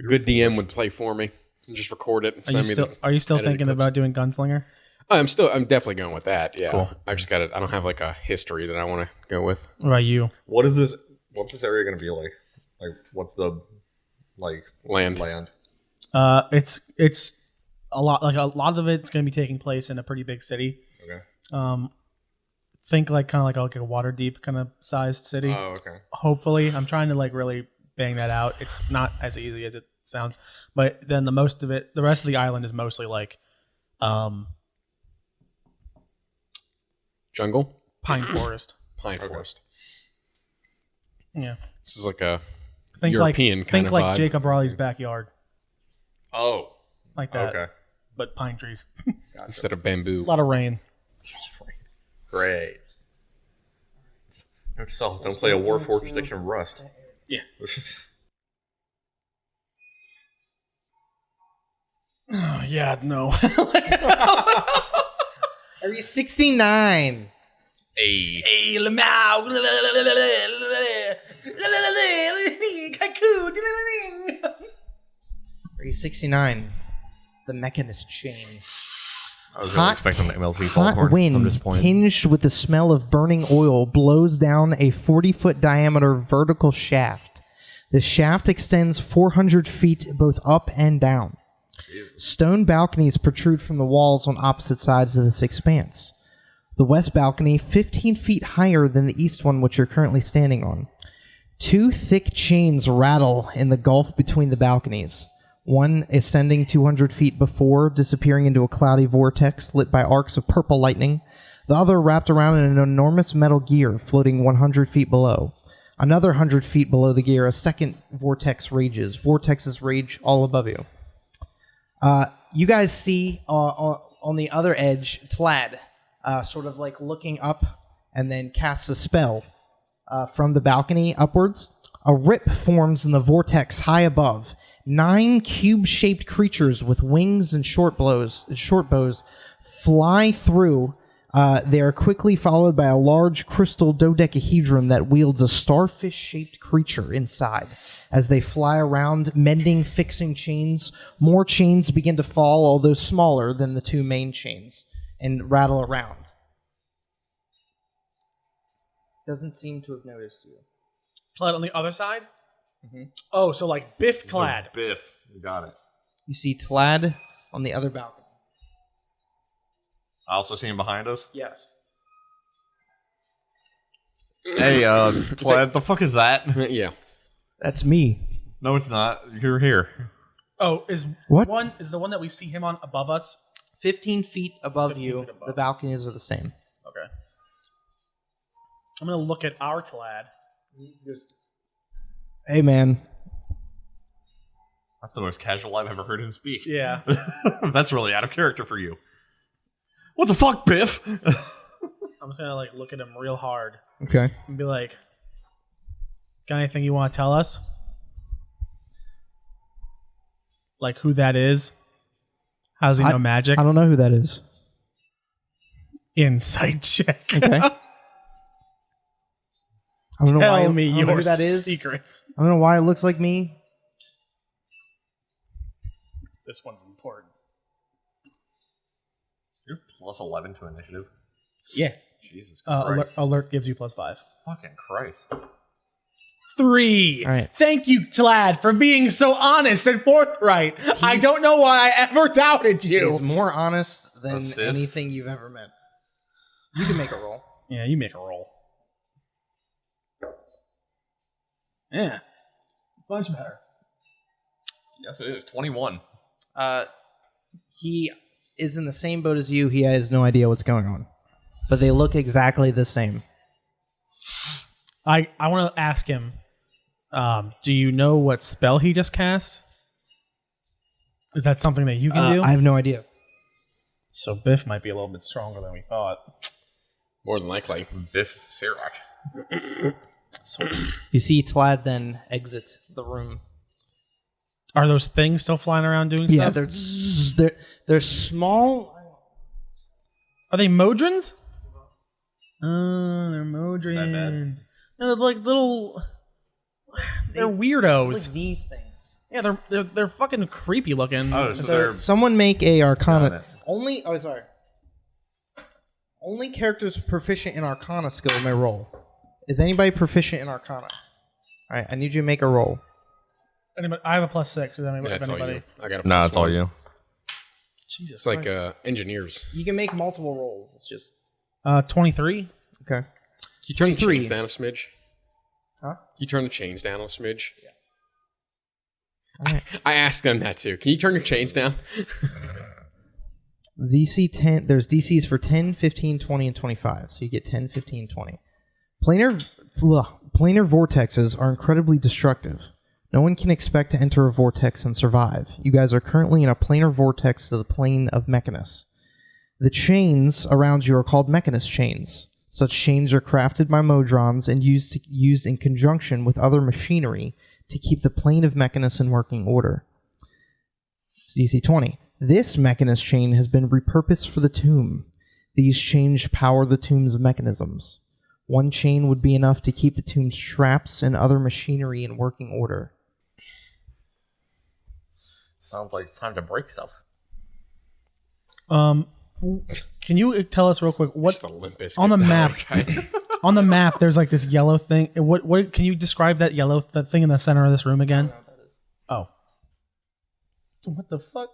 [SPEAKER 4] good DM would play for me and just record it and send me the.
[SPEAKER 2] Are you still
[SPEAKER 4] edited
[SPEAKER 2] thinking
[SPEAKER 4] clips.
[SPEAKER 2] about doing Gunslinger?
[SPEAKER 4] I'm definitely going with that. Yeah.
[SPEAKER 2] Cool.
[SPEAKER 4] I just got it. I don't have like a history that I want to go with.
[SPEAKER 2] What about you?
[SPEAKER 3] What's this area gonna be like? Like, what's the
[SPEAKER 4] Land.
[SPEAKER 2] It's a lot. Like a lot of it's going to be taking place in a pretty big city.
[SPEAKER 3] Okay.
[SPEAKER 2] Think like kind of like a Waterdeep kind of sized city.
[SPEAKER 3] Oh, okay.
[SPEAKER 2] Hopefully, I'm trying to like really bang that out. It's not as easy as it sounds, but then the rest of the island is mostly like,
[SPEAKER 4] Jungle.
[SPEAKER 2] pine forest.
[SPEAKER 4] Pine forest.
[SPEAKER 2] Yeah,
[SPEAKER 4] This is like a
[SPEAKER 2] think
[SPEAKER 4] European kind
[SPEAKER 2] think
[SPEAKER 4] of
[SPEAKER 2] like
[SPEAKER 4] vibe.
[SPEAKER 2] Jacob Raleigh's backyard,
[SPEAKER 3] Oh.
[SPEAKER 2] like that.
[SPEAKER 3] Okay.
[SPEAKER 2] But pine trees.
[SPEAKER 4] instead of bamboo.
[SPEAKER 2] A lot of rain.
[SPEAKER 3] Great. Note to self: don't play a Warforged section of Rust.
[SPEAKER 2] Yeah. Yeah, no.
[SPEAKER 1] Area 69.
[SPEAKER 3] Hey.
[SPEAKER 2] Hey, Lamau.
[SPEAKER 1] Area 69. The Mechanist Chain.
[SPEAKER 3] I was really expecting the MLG
[SPEAKER 1] Hot
[SPEAKER 3] Foghorn. I'm
[SPEAKER 1] wind,
[SPEAKER 3] disappointed.
[SPEAKER 1] tinged with the smell of burning oil, blows down a 40-foot diameter vertical shaft. The shaft extends 400 feet both up and down. Stone balconies protrude from the walls on opposite sides of this expanse. The west balcony, 15 feet higher than the east one which you're currently standing on. 2 thick chains rattle in the gulf between the balconies. One ascending 200 feet before, disappearing into a cloudy vortex lit by arcs of purple lightning. The other wrapped around in an enormous metal gear floating 100 feet below. Another 100 feet below the gear, a second vortex rages. Vortexes rage all above you. You guys see on the other edge, Tlad, sort of like looking up and then casts a spell from the balcony upwards. A rip forms in the vortex high above. 9 cube-shaped creatures with wings and short bows fly through. They are quickly followed by a large crystal dodecahedron that wields a starfish-shaped creature inside. As they fly around, mending, fixing chains, more chains begin to fall, although smaller than the 2 main chains, and rattle around. Doesn't seem to have noticed you.
[SPEAKER 2] Tlad on the other side? Mm-hmm. Oh, so like Biff Tlad.
[SPEAKER 3] Biff. You got it.
[SPEAKER 1] You see Tlad on the other balcony.
[SPEAKER 3] I also see him behind us.
[SPEAKER 1] Yes.
[SPEAKER 3] Hey, Tlad, the fuck is that?
[SPEAKER 4] Yeah.
[SPEAKER 1] That's me.
[SPEAKER 3] No, it's not. You're here.
[SPEAKER 2] Oh, is the one that we see him on above us?
[SPEAKER 1] 15 feet above
[SPEAKER 2] 15
[SPEAKER 1] you.
[SPEAKER 2] feet above.
[SPEAKER 1] The balconies are the same.
[SPEAKER 2] Okay. I'm gonna look at our Tlad.
[SPEAKER 1] Hey, man.
[SPEAKER 3] That's the most casual I've ever heard him speak.
[SPEAKER 2] Yeah.
[SPEAKER 3] That's really out of character for you. What the fuck, Biff?
[SPEAKER 2] I'm just gonna like look at him real hard
[SPEAKER 1] Okay.
[SPEAKER 2] and be like, "Got anything you want to tell us? Like who that is? How does he know magic?
[SPEAKER 1] I don't know who that is.
[SPEAKER 2] Insight check.
[SPEAKER 1] Okay. I don't know why.
[SPEAKER 2] Tell me
[SPEAKER 1] I don't know
[SPEAKER 2] your
[SPEAKER 1] who that is.
[SPEAKER 2] secrets.
[SPEAKER 1] I don't know why it looks like me.
[SPEAKER 2] This one's important.
[SPEAKER 3] You're plus 11 to initiative.
[SPEAKER 2] Yeah.
[SPEAKER 3] Jesus Christ.
[SPEAKER 2] Alert gives you +5.
[SPEAKER 3] Fucking Christ.
[SPEAKER 2] 3.
[SPEAKER 1] All right.
[SPEAKER 2] Thank you, Tlad, for being so honest and forthright. I don't know why I ever doubted you.
[SPEAKER 1] He's more honest than
[SPEAKER 3] Assist.
[SPEAKER 1] anything you've ever met. You can make a roll.
[SPEAKER 2] Yeah, you make a roll. Yeah. It's much better.
[SPEAKER 3] Yes, it is. 21.
[SPEAKER 1] He is in the same boat as you. He has no idea what's going on. But they look exactly the same.
[SPEAKER 2] I want to ask him, do you know what spell he just cast? Is that something that you can do?
[SPEAKER 1] I have no idea.
[SPEAKER 2] So Biff might be a little bit stronger than we thought.
[SPEAKER 4] More than likely.
[SPEAKER 3] Biff Sirach.
[SPEAKER 2] So,
[SPEAKER 1] You see Tlad then exit the room.
[SPEAKER 2] are those things still flying around doing
[SPEAKER 1] Yeah,
[SPEAKER 2] stuff?
[SPEAKER 1] they're small.
[SPEAKER 2] Are they Modrons? Oh, they're Modrons. No, they're like little. They're weirdos.
[SPEAKER 1] Like these things.
[SPEAKER 2] Yeah, they're fucking creepy looking.
[SPEAKER 3] Oh, so they're...
[SPEAKER 1] Someone make a
[SPEAKER 3] Got
[SPEAKER 1] Arcana.
[SPEAKER 3] it.
[SPEAKER 1] Only characters proficient in Arcana skill may roll. Is anybody proficient in Arcana? All right, I need you to make a roll.
[SPEAKER 2] Anybody, I have a +6. Is anybody?
[SPEAKER 4] Yeah, it's all
[SPEAKER 2] anybody?
[SPEAKER 4] you. I got a
[SPEAKER 3] No,
[SPEAKER 4] plus
[SPEAKER 3] it's all
[SPEAKER 4] one.
[SPEAKER 3] you.
[SPEAKER 2] Jesus.
[SPEAKER 4] It's like
[SPEAKER 2] Christ.
[SPEAKER 4] engineers.
[SPEAKER 1] You can make multiple rolls. It's just
[SPEAKER 2] 23.
[SPEAKER 1] okay.
[SPEAKER 4] Can you turn the
[SPEAKER 1] 3.
[SPEAKER 4] chains down a smidge?
[SPEAKER 1] Huh?
[SPEAKER 4] Can you turn the chains down a smidge?
[SPEAKER 1] All right.
[SPEAKER 4] I asked them that too. Can you turn your chains down?
[SPEAKER 1] DC 10. There's DCs for 10, 15, 20, and 25. So you get 10, 15, 20. Planar vortexes are incredibly destructive. No one can expect to enter a vortex and survive. You guys are currently in a planar vortex to the plane of Mechanus. The chains around you are called Mechanus chains. Such chains are crafted by Modrons and used in conjunction with other machinery to keep the plane of Mechanus in working order. DC 20. This Mechanus chain has been repurposed for the tomb. These chains power the tomb's mechanisms. One chain would be enough to keep the tomb's traps and other machinery in working order.
[SPEAKER 3] Sounds like it's time to break stuff.
[SPEAKER 2] Can you tell us real quick what
[SPEAKER 4] Just the Limp Bizkit
[SPEAKER 2] on the map?
[SPEAKER 4] guy.
[SPEAKER 2] On the map, there's like this yellow thing. What can you describe that that thing in the center of this room again? Oh, what the fuck?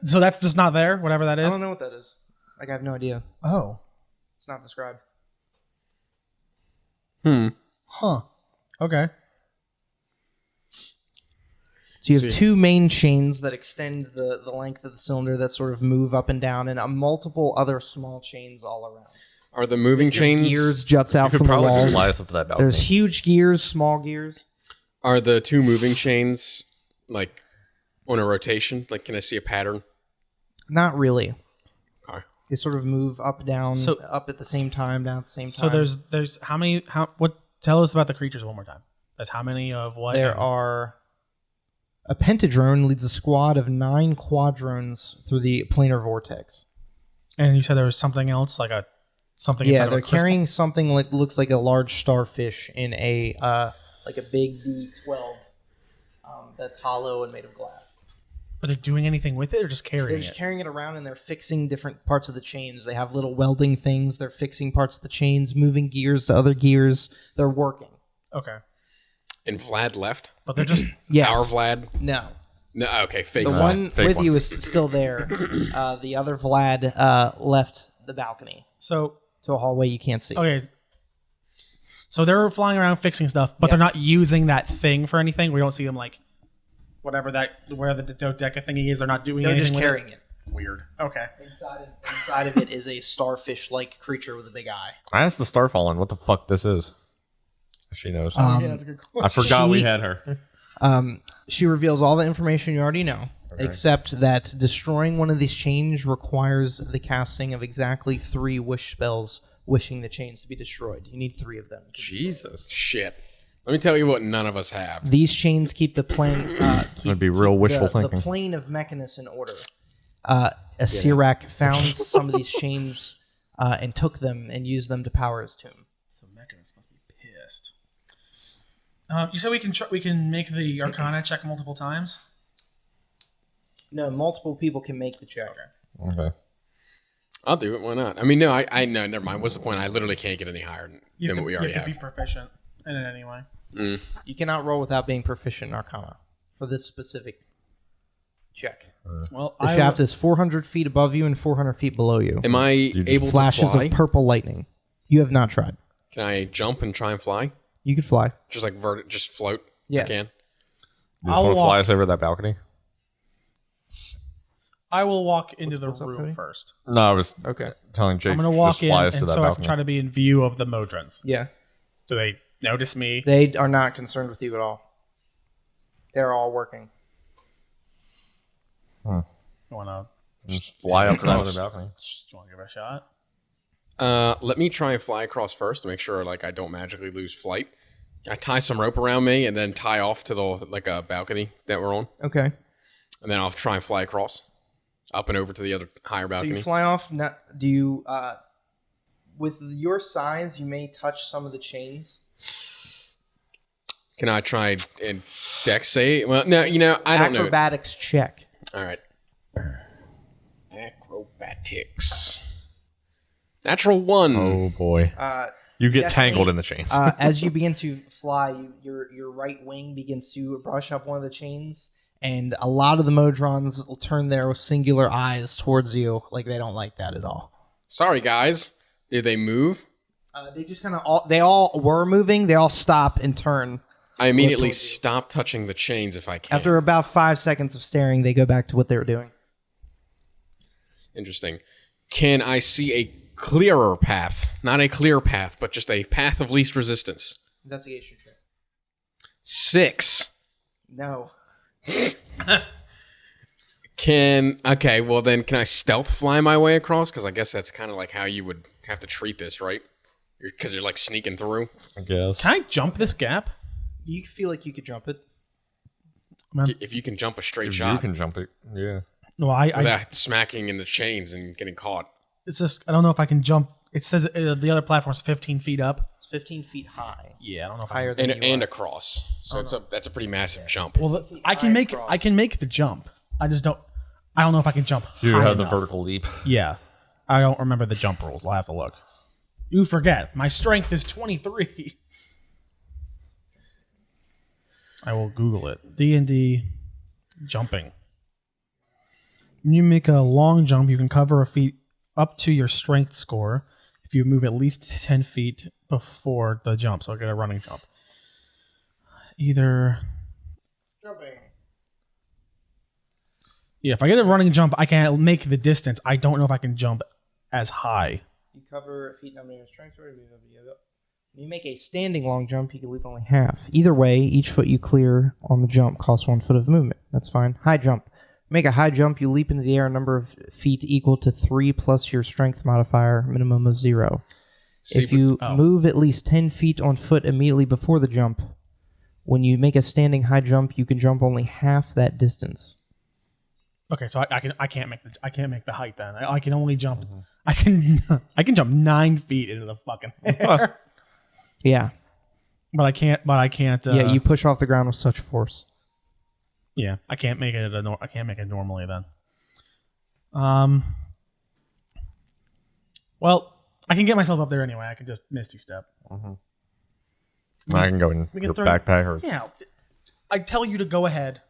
[SPEAKER 2] So that's just not there. Whatever that
[SPEAKER 1] I
[SPEAKER 2] is.
[SPEAKER 1] don't know what that is. Like, I have no idea.
[SPEAKER 2] Oh,
[SPEAKER 1] It's not described.
[SPEAKER 2] huh. Okay.
[SPEAKER 1] So you have
[SPEAKER 4] Sweet.
[SPEAKER 1] 2 main chains that extend the length of the cylinder that sort of move up and down, and multiple other small chains all around.
[SPEAKER 4] Are the moving chains?
[SPEAKER 1] Gears juts out
[SPEAKER 3] You could
[SPEAKER 1] from the
[SPEAKER 3] probably just
[SPEAKER 1] walls.
[SPEAKER 3] slide us up to that balcony.
[SPEAKER 1] There's huge gears, small gears.
[SPEAKER 4] Are the 2 moving chains like on a rotation? Like, can I see a pattern?
[SPEAKER 1] Not really.
[SPEAKER 4] Okay.
[SPEAKER 1] They sort of move up, down,
[SPEAKER 2] So-
[SPEAKER 1] up at the same time, down at the same time.
[SPEAKER 2] So there's how many? What? Tell us about the creatures one more time. There's how many of what?
[SPEAKER 1] There are... A pentadrone leads a squad of 9 quadrones through the planar vortex.
[SPEAKER 2] And you said there was something else, like something.
[SPEAKER 1] Yeah,
[SPEAKER 2] inside of
[SPEAKER 1] they're
[SPEAKER 2] a crystal?
[SPEAKER 1] carrying something like looks like a large starfish in a like a big D12 that's hollow and made of glass.
[SPEAKER 2] Are they doing anything with it, or just carrying
[SPEAKER 1] They're just
[SPEAKER 2] it?
[SPEAKER 1] carrying it around and they're fixing different parts of the chains. They have little welding things. They're fixing parts of the chains, moving gears to other gears. They're working.
[SPEAKER 2] Okay,
[SPEAKER 4] And Vlad left.
[SPEAKER 2] but they're just.
[SPEAKER 1] Yes.
[SPEAKER 4] Our Vlad.
[SPEAKER 1] No.
[SPEAKER 4] No. Okay. Fake.
[SPEAKER 1] The
[SPEAKER 4] Vlad.
[SPEAKER 1] one
[SPEAKER 3] fake
[SPEAKER 1] with
[SPEAKER 3] one.
[SPEAKER 1] you is still there. The other Vlad left the balcony
[SPEAKER 2] So
[SPEAKER 1] to a hallway you can't see.
[SPEAKER 2] okay. So they're flying around fixing stuff, but
[SPEAKER 1] Yes.
[SPEAKER 2] they're not using that thing for anything. We don't see them like where the dodeca thingy is. They're not doing
[SPEAKER 1] They're
[SPEAKER 2] anything
[SPEAKER 1] just
[SPEAKER 2] with
[SPEAKER 1] carrying
[SPEAKER 2] it.
[SPEAKER 1] it.
[SPEAKER 2] Weird. Okay.
[SPEAKER 1] Inside of it is a starfish-like creature with a big eye.
[SPEAKER 3] I asked the Starfallen what the fuck this is. She knows.
[SPEAKER 2] Yeah, that's a good question.
[SPEAKER 3] I forgot we
[SPEAKER 1] she-
[SPEAKER 3] had her.
[SPEAKER 1] She reveals all the information you already know,
[SPEAKER 3] Okay.
[SPEAKER 1] except that destroying one of these chains requires the casting of exactly 3 wish spells, wishing the chains to be destroyed. You need 3 of them.
[SPEAKER 3] Jesus.
[SPEAKER 4] Shit. Let me tell you what none of us have.
[SPEAKER 1] These chains keep the plane.
[SPEAKER 3] That'd be real wishful
[SPEAKER 1] the
[SPEAKER 3] thinking.
[SPEAKER 1] plane of Mechanus in order. A Sirac found some of these chains and took them and used them to power his tomb.
[SPEAKER 2] So Mechanus must be pissed. You said we can make the Arcana check multiple times.
[SPEAKER 1] No, multiple people can make the check.
[SPEAKER 3] Okay.
[SPEAKER 4] I'll do it. Why not? I mean, no. I no. Never mind. What's the point? I literally can't get any higher
[SPEAKER 2] You
[SPEAKER 4] than
[SPEAKER 2] have
[SPEAKER 4] what we
[SPEAKER 2] to,
[SPEAKER 4] already
[SPEAKER 2] you have
[SPEAKER 4] have.
[SPEAKER 2] to be proficient in it anyway.
[SPEAKER 1] You cannot roll without being proficient in Arcana for this specific. check.
[SPEAKER 2] Well,
[SPEAKER 1] The shaft is 400 feet above you and 400 feet below you.
[SPEAKER 4] Am I able to
[SPEAKER 1] Flashes
[SPEAKER 4] fly?
[SPEAKER 1] of purple lightning. You have not tried.
[SPEAKER 4] Can I jump and try and fly?
[SPEAKER 1] You could fly.
[SPEAKER 4] Just like just float?
[SPEAKER 1] Yeah.
[SPEAKER 4] I can.
[SPEAKER 5] You just want to fly us over that balcony?
[SPEAKER 2] I will walk into
[SPEAKER 1] What's
[SPEAKER 2] the
[SPEAKER 1] up,
[SPEAKER 2] room
[SPEAKER 1] Cody?
[SPEAKER 2] first.
[SPEAKER 5] No, I was
[SPEAKER 1] Okay.
[SPEAKER 5] telling Jake
[SPEAKER 2] I'm gonna walk
[SPEAKER 5] just
[SPEAKER 2] in,
[SPEAKER 5] fly us
[SPEAKER 2] and
[SPEAKER 5] to that
[SPEAKER 2] so I can
[SPEAKER 5] balcony.
[SPEAKER 2] try to be in view of the Modrons.
[SPEAKER 1] Yeah.
[SPEAKER 2] Do they notice me?
[SPEAKER 1] They are not concerned with you at all. They're all working.
[SPEAKER 2] You wanna
[SPEAKER 5] Just fly up to that
[SPEAKER 4] Across.
[SPEAKER 5] other balcony.
[SPEAKER 2] give it a shot?
[SPEAKER 4] Let me try and fly across first to make sure like I don't magically lose flight. I tie some rope around me and then tie off to the like a balcony that we're on,
[SPEAKER 1] Okay.
[SPEAKER 4] and then I'll try and fly across, up and over to the other higher
[SPEAKER 1] So
[SPEAKER 4] balcony.
[SPEAKER 1] you fly off. Do you? With your size, you may touch some of the chains.
[SPEAKER 4] Can I try and dex save? Well, no, I don't know.
[SPEAKER 1] Acrobatics check.
[SPEAKER 4] All right. Acrobatics. Natural 1.
[SPEAKER 5] Oh boy. You get
[SPEAKER 1] Definitely.
[SPEAKER 5] tangled in the chains.
[SPEAKER 1] As you begin to fly, your right wing begins to brush up one of the chains, and a lot of the Modrons will turn their singular eyes towards you, like they don't like that at all.
[SPEAKER 4] Sorry, guys. Did they move?
[SPEAKER 1] They just kind of they all were moving. They all stop and turn.
[SPEAKER 4] I immediately
[SPEAKER 1] towards you.
[SPEAKER 4] stop touching the chains if I can.
[SPEAKER 1] After about 5 seconds of staring, they go back to what they were doing.
[SPEAKER 4] Interesting. Can I see a clearer path? Not a clear path, but just a path of least resistance.
[SPEAKER 1] Investigation check.
[SPEAKER 4] 6.
[SPEAKER 1] No.
[SPEAKER 4] Okay, well then can I stealth fly my way across? Because I guess that's kind of like how you would have to treat this, right? Because you're like sneaking through.
[SPEAKER 5] I guess.
[SPEAKER 2] Can I jump this gap?
[SPEAKER 1] You feel like you could jump it.
[SPEAKER 4] If you can jump a straight
[SPEAKER 5] If
[SPEAKER 4] shot
[SPEAKER 5] you can jump it. Yeah.
[SPEAKER 2] No, I
[SPEAKER 4] without smacking in the chains and getting caught.
[SPEAKER 2] it's just I don't know if I can jump. It says the other platform's 15 feet up.
[SPEAKER 1] It's 15 feet high.
[SPEAKER 2] Yeah, I don't know if
[SPEAKER 1] Higher
[SPEAKER 2] I.
[SPEAKER 1] than
[SPEAKER 4] And,
[SPEAKER 1] you
[SPEAKER 4] and
[SPEAKER 1] are.
[SPEAKER 4] across. So that's a pretty massive jump.
[SPEAKER 2] Well, I can make
[SPEAKER 1] across.
[SPEAKER 2] I can make the jump. I just don't. I don't know if I can jump.
[SPEAKER 5] You
[SPEAKER 2] high
[SPEAKER 5] have the
[SPEAKER 2] enough.
[SPEAKER 5] vertical leap.
[SPEAKER 2] Yeah, I don't remember the jump rules. I'll have to look. You forget. My strength is 23. I will Google it. D&D jumping. When you make a long jump, you can cover a feat up to your strength score if you move at least 10 feet before the jump. So I get a running jump. Either...
[SPEAKER 1] Jumping.
[SPEAKER 2] Yeah, if I get a running jump, I can make the distance. I don't know if I can jump as high.
[SPEAKER 1] You cover a feet number your strength score. When you make a standing long jump, you can leap only half. Either way, each foot you clear on the jump costs 1 foot of movement. That's fine. High jump. Make a high jump, you leap into the air a number of feet equal to 3 plus your strength modifier, minimum of 0.
[SPEAKER 4] See,
[SPEAKER 1] If you
[SPEAKER 2] oh.
[SPEAKER 1] move at least 10 feet on foot immediately before the jump, when you make a standing high jump, you can jump only half that distance.
[SPEAKER 2] Okay, so I can't make the height then. I can only jump. I can jump 9 feet into the fucking air,
[SPEAKER 1] Yeah.
[SPEAKER 2] but I can't.
[SPEAKER 1] Yeah, you push off the ground with such force.
[SPEAKER 2] Yeah, I can't make it. I can't make it normally then. Well, I can get myself up there anyway. I can just Misty Step.
[SPEAKER 5] I can go in
[SPEAKER 2] We can
[SPEAKER 5] your
[SPEAKER 2] throw-
[SPEAKER 5] backpack or
[SPEAKER 2] Yeah, I tell you to go ahead.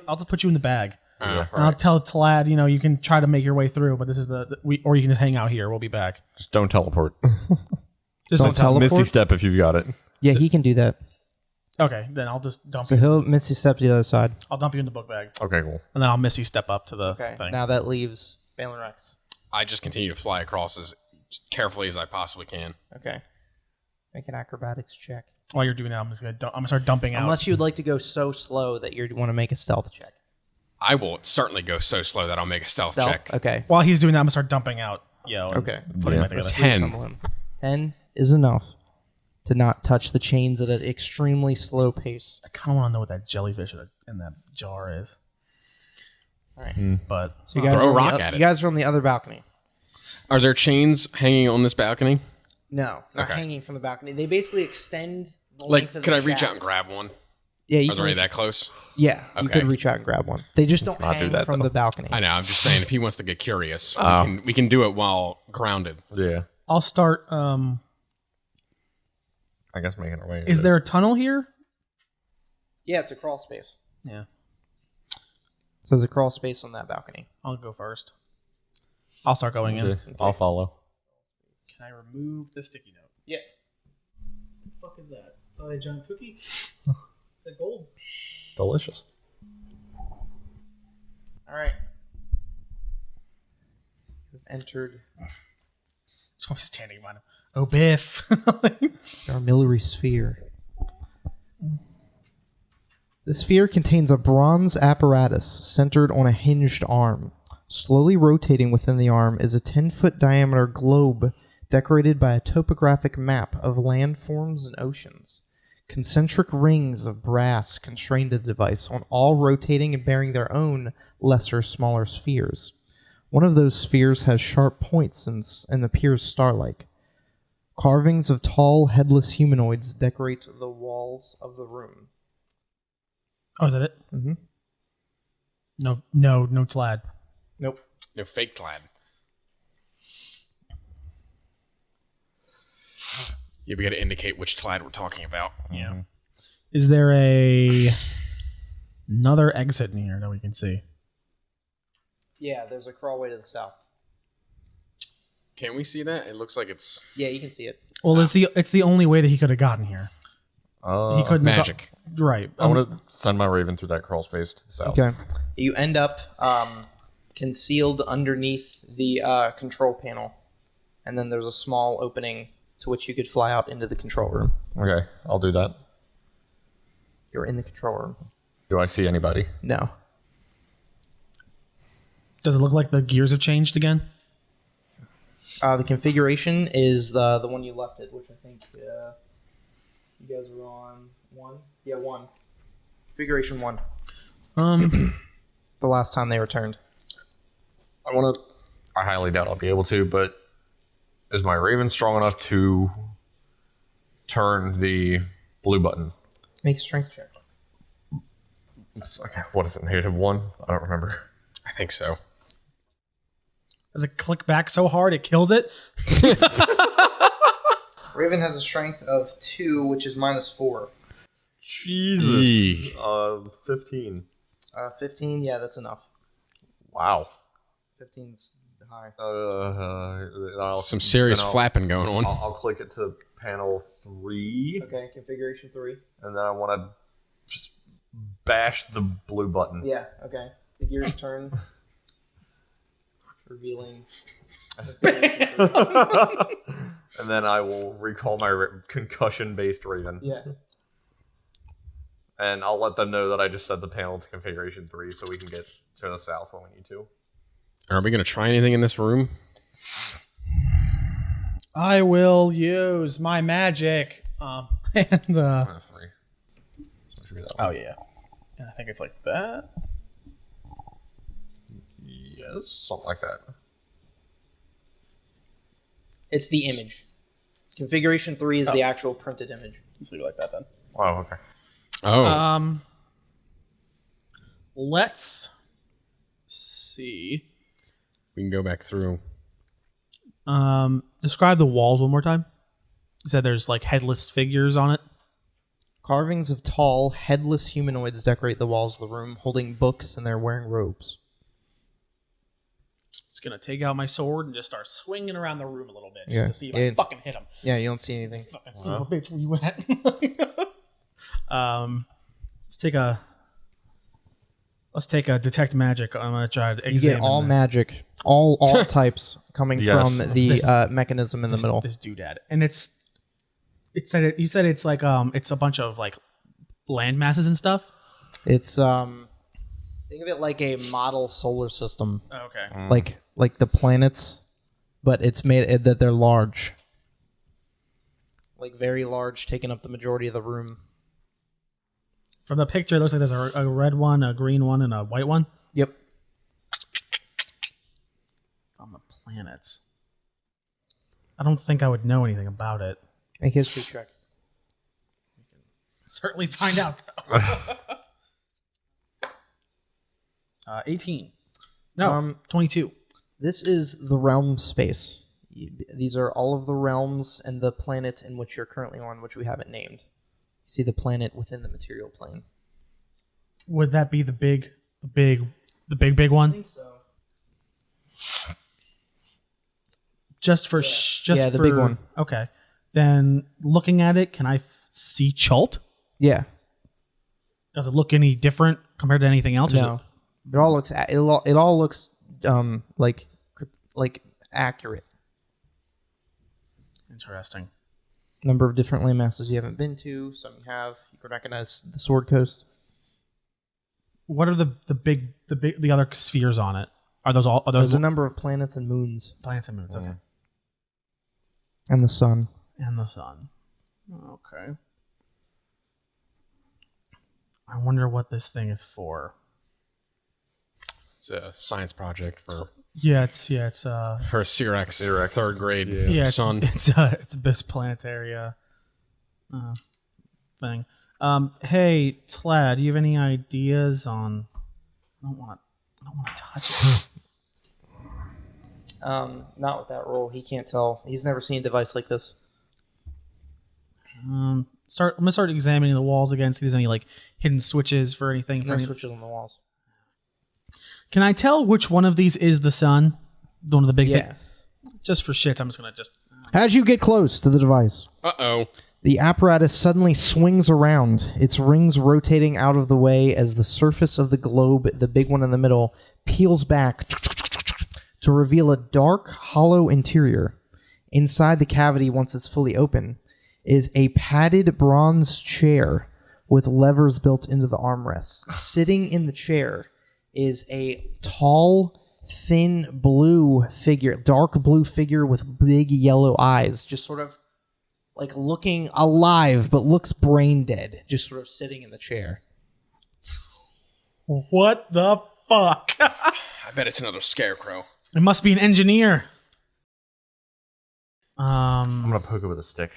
[SPEAKER 2] I'll just put you in the bag.
[SPEAKER 5] Yeah.
[SPEAKER 2] And I'll tell Tlad, you can try to make your way through, but this is or you can just hang out here. We'll be back.
[SPEAKER 5] just don't teleport.
[SPEAKER 2] Just
[SPEAKER 1] Don't teleport?
[SPEAKER 5] Misty step if you've got it.
[SPEAKER 1] Yeah, he can do that.
[SPEAKER 2] Okay, then I'll just dump
[SPEAKER 1] So
[SPEAKER 2] you.
[SPEAKER 1] he'll Misty step to the other side.
[SPEAKER 2] I'll dump you in the book bag,
[SPEAKER 5] Okay, cool.
[SPEAKER 2] and then I'll Misty Step up to the
[SPEAKER 1] Okay.
[SPEAKER 2] thing.
[SPEAKER 1] Now that leaves Balin Rex.
[SPEAKER 4] I just continue to fly across as carefully as I possibly can.
[SPEAKER 1] Okay. Make an acrobatics check.
[SPEAKER 2] While you're doing that, I'm gonna start dumping out.
[SPEAKER 1] Unless you would like to go so slow that you want to make a stealth check.
[SPEAKER 4] I will certainly go so slow that I'll make a stealth check.
[SPEAKER 1] Okay.
[SPEAKER 2] While he's doing that, I'm gonna start dumping out.
[SPEAKER 1] Okay.
[SPEAKER 2] Putting
[SPEAKER 5] Yeah.
[SPEAKER 2] it together.
[SPEAKER 4] 10.
[SPEAKER 1] 10 is enough to not touch the chains at an extremely slow pace.
[SPEAKER 2] I kind of want to know what that jellyfish in that jar is.
[SPEAKER 1] All right.
[SPEAKER 2] But
[SPEAKER 1] So you guys,
[SPEAKER 4] Throw
[SPEAKER 1] are
[SPEAKER 4] a
[SPEAKER 1] on
[SPEAKER 4] rock
[SPEAKER 1] the,
[SPEAKER 4] at
[SPEAKER 1] you
[SPEAKER 4] it.
[SPEAKER 1] guys are on the other balcony.
[SPEAKER 4] Are there chains hanging on this balcony?
[SPEAKER 1] No, not
[SPEAKER 4] Okay.
[SPEAKER 1] hanging from the balcony. They basically extend the
[SPEAKER 4] Like,
[SPEAKER 1] length of
[SPEAKER 4] could
[SPEAKER 1] the
[SPEAKER 4] I reach
[SPEAKER 1] shaft.
[SPEAKER 4] out and grab one?
[SPEAKER 1] Yeah, you
[SPEAKER 4] Are
[SPEAKER 1] can
[SPEAKER 4] they
[SPEAKER 1] reach,
[SPEAKER 4] that close?
[SPEAKER 1] yeah, you
[SPEAKER 4] Okay.
[SPEAKER 1] could reach out and grab one. They just don't
[SPEAKER 5] not do
[SPEAKER 1] hang
[SPEAKER 5] that,
[SPEAKER 1] from
[SPEAKER 5] though.
[SPEAKER 1] the balcony.
[SPEAKER 4] I know. I'm just saying, if he wants to get curious,
[SPEAKER 5] Oh.
[SPEAKER 4] we can do it while grounded.
[SPEAKER 5] Yeah.
[SPEAKER 2] I'll start.
[SPEAKER 5] I guess making our way.
[SPEAKER 2] Is there a tunnel here?
[SPEAKER 1] Yeah, it's a crawl space.
[SPEAKER 2] Yeah.
[SPEAKER 1] So there's a crawl space on that balcony.
[SPEAKER 2] I'll go first. I'll start going in.
[SPEAKER 5] Okay, I'll follow.
[SPEAKER 2] Can I remove the sticky note?
[SPEAKER 1] Yeah.
[SPEAKER 2] What the fuck is that? Is that a giant cookie? Is that gold?
[SPEAKER 5] Delicious.
[SPEAKER 1] All right. You've entered
[SPEAKER 2] So I'm standing behind him. Oh, Biff.
[SPEAKER 1] our armillary sphere. The sphere contains a bronze apparatus centered on a hinged arm. Slowly rotating within the arm is a 10-foot diameter globe decorated by a topographic map of landforms and oceans. Concentric rings of brass constrain the device, on all rotating and bearing their own lesser, smaller spheres. One of those spheres has sharp points and appears star-like. Carvings of tall, headless humanoids decorate the walls of the room.
[SPEAKER 2] Oh, is that it?
[SPEAKER 1] Mm-hmm.
[SPEAKER 2] No Tlad.
[SPEAKER 1] Nope.
[SPEAKER 4] No fake clad. Yeah, we got to indicate which Tlad we're talking about.
[SPEAKER 2] Yeah. Is there another exit in here that we can see?
[SPEAKER 1] Yeah, there's a crawlway to the south.
[SPEAKER 4] Can we see that? It looks like it's
[SPEAKER 1] Yeah, you can see it.
[SPEAKER 2] Well, it's the only way that he could have gotten here. He couldn't have
[SPEAKER 4] magic.
[SPEAKER 2] right.
[SPEAKER 5] I want to send my Raven through that crawl space to the south.
[SPEAKER 1] Okay. You end up concealed underneath the control panel, and then there's a small opening to which you could fly out into the control room.
[SPEAKER 5] Okay, I'll do that.
[SPEAKER 1] You're in the control room.
[SPEAKER 5] Do I see anybody?
[SPEAKER 1] No.
[SPEAKER 2] Does it look like the gears have changed again?
[SPEAKER 1] The configuration is the one you left it, which I think you guys are on 1. Yeah, 1. Configuration 1. The last time they returned.
[SPEAKER 5] I highly doubt I'll be able to, but is my Raven strong enough to turn the blue button?
[SPEAKER 1] Make a strength check.
[SPEAKER 5] Okay, what is it, -1? I don't remember.
[SPEAKER 4] I think so.
[SPEAKER 2] Does it click back so hard it kills it?
[SPEAKER 1] Raven has a strength of 2, which is -4.
[SPEAKER 5] Jesus. 15.
[SPEAKER 1] 15, yeah, that's enough.
[SPEAKER 5] Wow.
[SPEAKER 1] 15's high.
[SPEAKER 4] Some serious
[SPEAKER 5] then I'll-
[SPEAKER 4] flapping going on.
[SPEAKER 5] I'll click it to panel 3,
[SPEAKER 1] Okay, configuration 3.
[SPEAKER 5] and then I want to just bash the blue button.
[SPEAKER 1] Yeah, okay. The gears turn. Revealing.
[SPEAKER 5] And then I will recall my concussion-based Raven.
[SPEAKER 1] Yeah.
[SPEAKER 5] And I'll let them know that I just set the panel to configuration 3 so we can get to the south when we need to.
[SPEAKER 4] Are we going to try anything in this room?
[SPEAKER 2] I will use my magic. And
[SPEAKER 5] 3. So it should be that
[SPEAKER 2] oh
[SPEAKER 5] one.
[SPEAKER 2] yeah, and I think it's like that.
[SPEAKER 5] Yes, something like that.
[SPEAKER 1] It's the image. Configuration 3 is the actual printed image.
[SPEAKER 2] Let's leave it like that then.
[SPEAKER 5] Oh, okay.
[SPEAKER 4] Oh.
[SPEAKER 2] Let's see.
[SPEAKER 4] We can go back through.
[SPEAKER 2] Describe the walls one more time. You said there's like headless figures on it.
[SPEAKER 1] Carvings of tall, headless humanoids decorate the walls of the room, holding books, and they're wearing robes.
[SPEAKER 2] Just gonna take out my sword and just start swinging around the room a little bit, just
[SPEAKER 1] Yeah.
[SPEAKER 2] to see if
[SPEAKER 1] Yeah.
[SPEAKER 2] I fucking hit him.
[SPEAKER 1] Yeah, you don't see anything.
[SPEAKER 2] Fucking son of a bitch, where you at? Let's take a detect magic. I'm gonna try to
[SPEAKER 1] You
[SPEAKER 2] examine
[SPEAKER 1] get all
[SPEAKER 2] that.
[SPEAKER 1] magic, all types coming
[SPEAKER 5] Yes.
[SPEAKER 1] from the
[SPEAKER 2] This-
[SPEAKER 1] mechanism in the middle.
[SPEAKER 2] This doodad, and you said it's like it's a bunch of like land masses and stuff.
[SPEAKER 1] It's think of it like a model solar system,
[SPEAKER 2] Okay.
[SPEAKER 1] like the planets, but it's made that they're large, like very large, taking up the majority of the room.
[SPEAKER 2] From the picture, it looks like there's a red one, a green one, and a white one.
[SPEAKER 1] Yep.
[SPEAKER 2] On the planets. I don't think I would know anything about it.
[SPEAKER 1] Make a history check.
[SPEAKER 2] Certainly find out, though. 18. No, 22.
[SPEAKER 1] This is the realm space. These are all of the realms and the planet in which you're currently on, which we haven't named. You see the planet within the material plane.
[SPEAKER 2] Would that be the big The big one?
[SPEAKER 1] I think so.
[SPEAKER 2] Just for
[SPEAKER 1] the big one.
[SPEAKER 2] Okay. Then looking at it, can I see Chult?
[SPEAKER 1] Yeah.
[SPEAKER 2] Does it look any different compared to anything else?
[SPEAKER 1] No. It all looks like accurate.
[SPEAKER 2] Interesting.
[SPEAKER 1] Number of different landmasses you haven't been to. Some you have. You can recognize the Sword Coast.
[SPEAKER 2] What are the other spheres on it? Are those all? Are those
[SPEAKER 1] There's a number of planets and moons.
[SPEAKER 2] planets and moons? Okay.
[SPEAKER 1] And the sun.
[SPEAKER 2] And the sun. Okay. I wonder what this thing is for.
[SPEAKER 4] It's a science project for
[SPEAKER 2] It's
[SPEAKER 4] her Cyrax third grade son.
[SPEAKER 2] It's this planetary thing. Hey Tlad, do you have any ideas on? I don't want to touch it.
[SPEAKER 1] Not with that roll. He can't tell. He's never seen a device like this.
[SPEAKER 2] I'm gonna start examining the walls again. See if there's any like hidden switches for anything.
[SPEAKER 1] No switches on the walls.
[SPEAKER 2] Can I tell which one of these is the sun? One of the big
[SPEAKER 1] Yeah.
[SPEAKER 2] Just for shits, I'm just gonna
[SPEAKER 1] As you get close to the device,
[SPEAKER 4] Uh-oh.
[SPEAKER 1] the apparatus suddenly swings around, its rings rotating out of the way as the surface of the globe, the big one in the middle, peels back to reveal a dark, hollow interior. Inside the cavity, once it's fully open, is a padded bronze chair with levers built into the armrests. Sitting in the chair is a tall, thin blue figure, dark blue figure with big yellow eyes, just sort of like looking alive, but looks brain dead, just sort of sitting in the chair.
[SPEAKER 2] What the fuck?
[SPEAKER 4] I bet it's another scarecrow.
[SPEAKER 2] It must be an engineer.
[SPEAKER 5] I'm gonna poke it with a stick.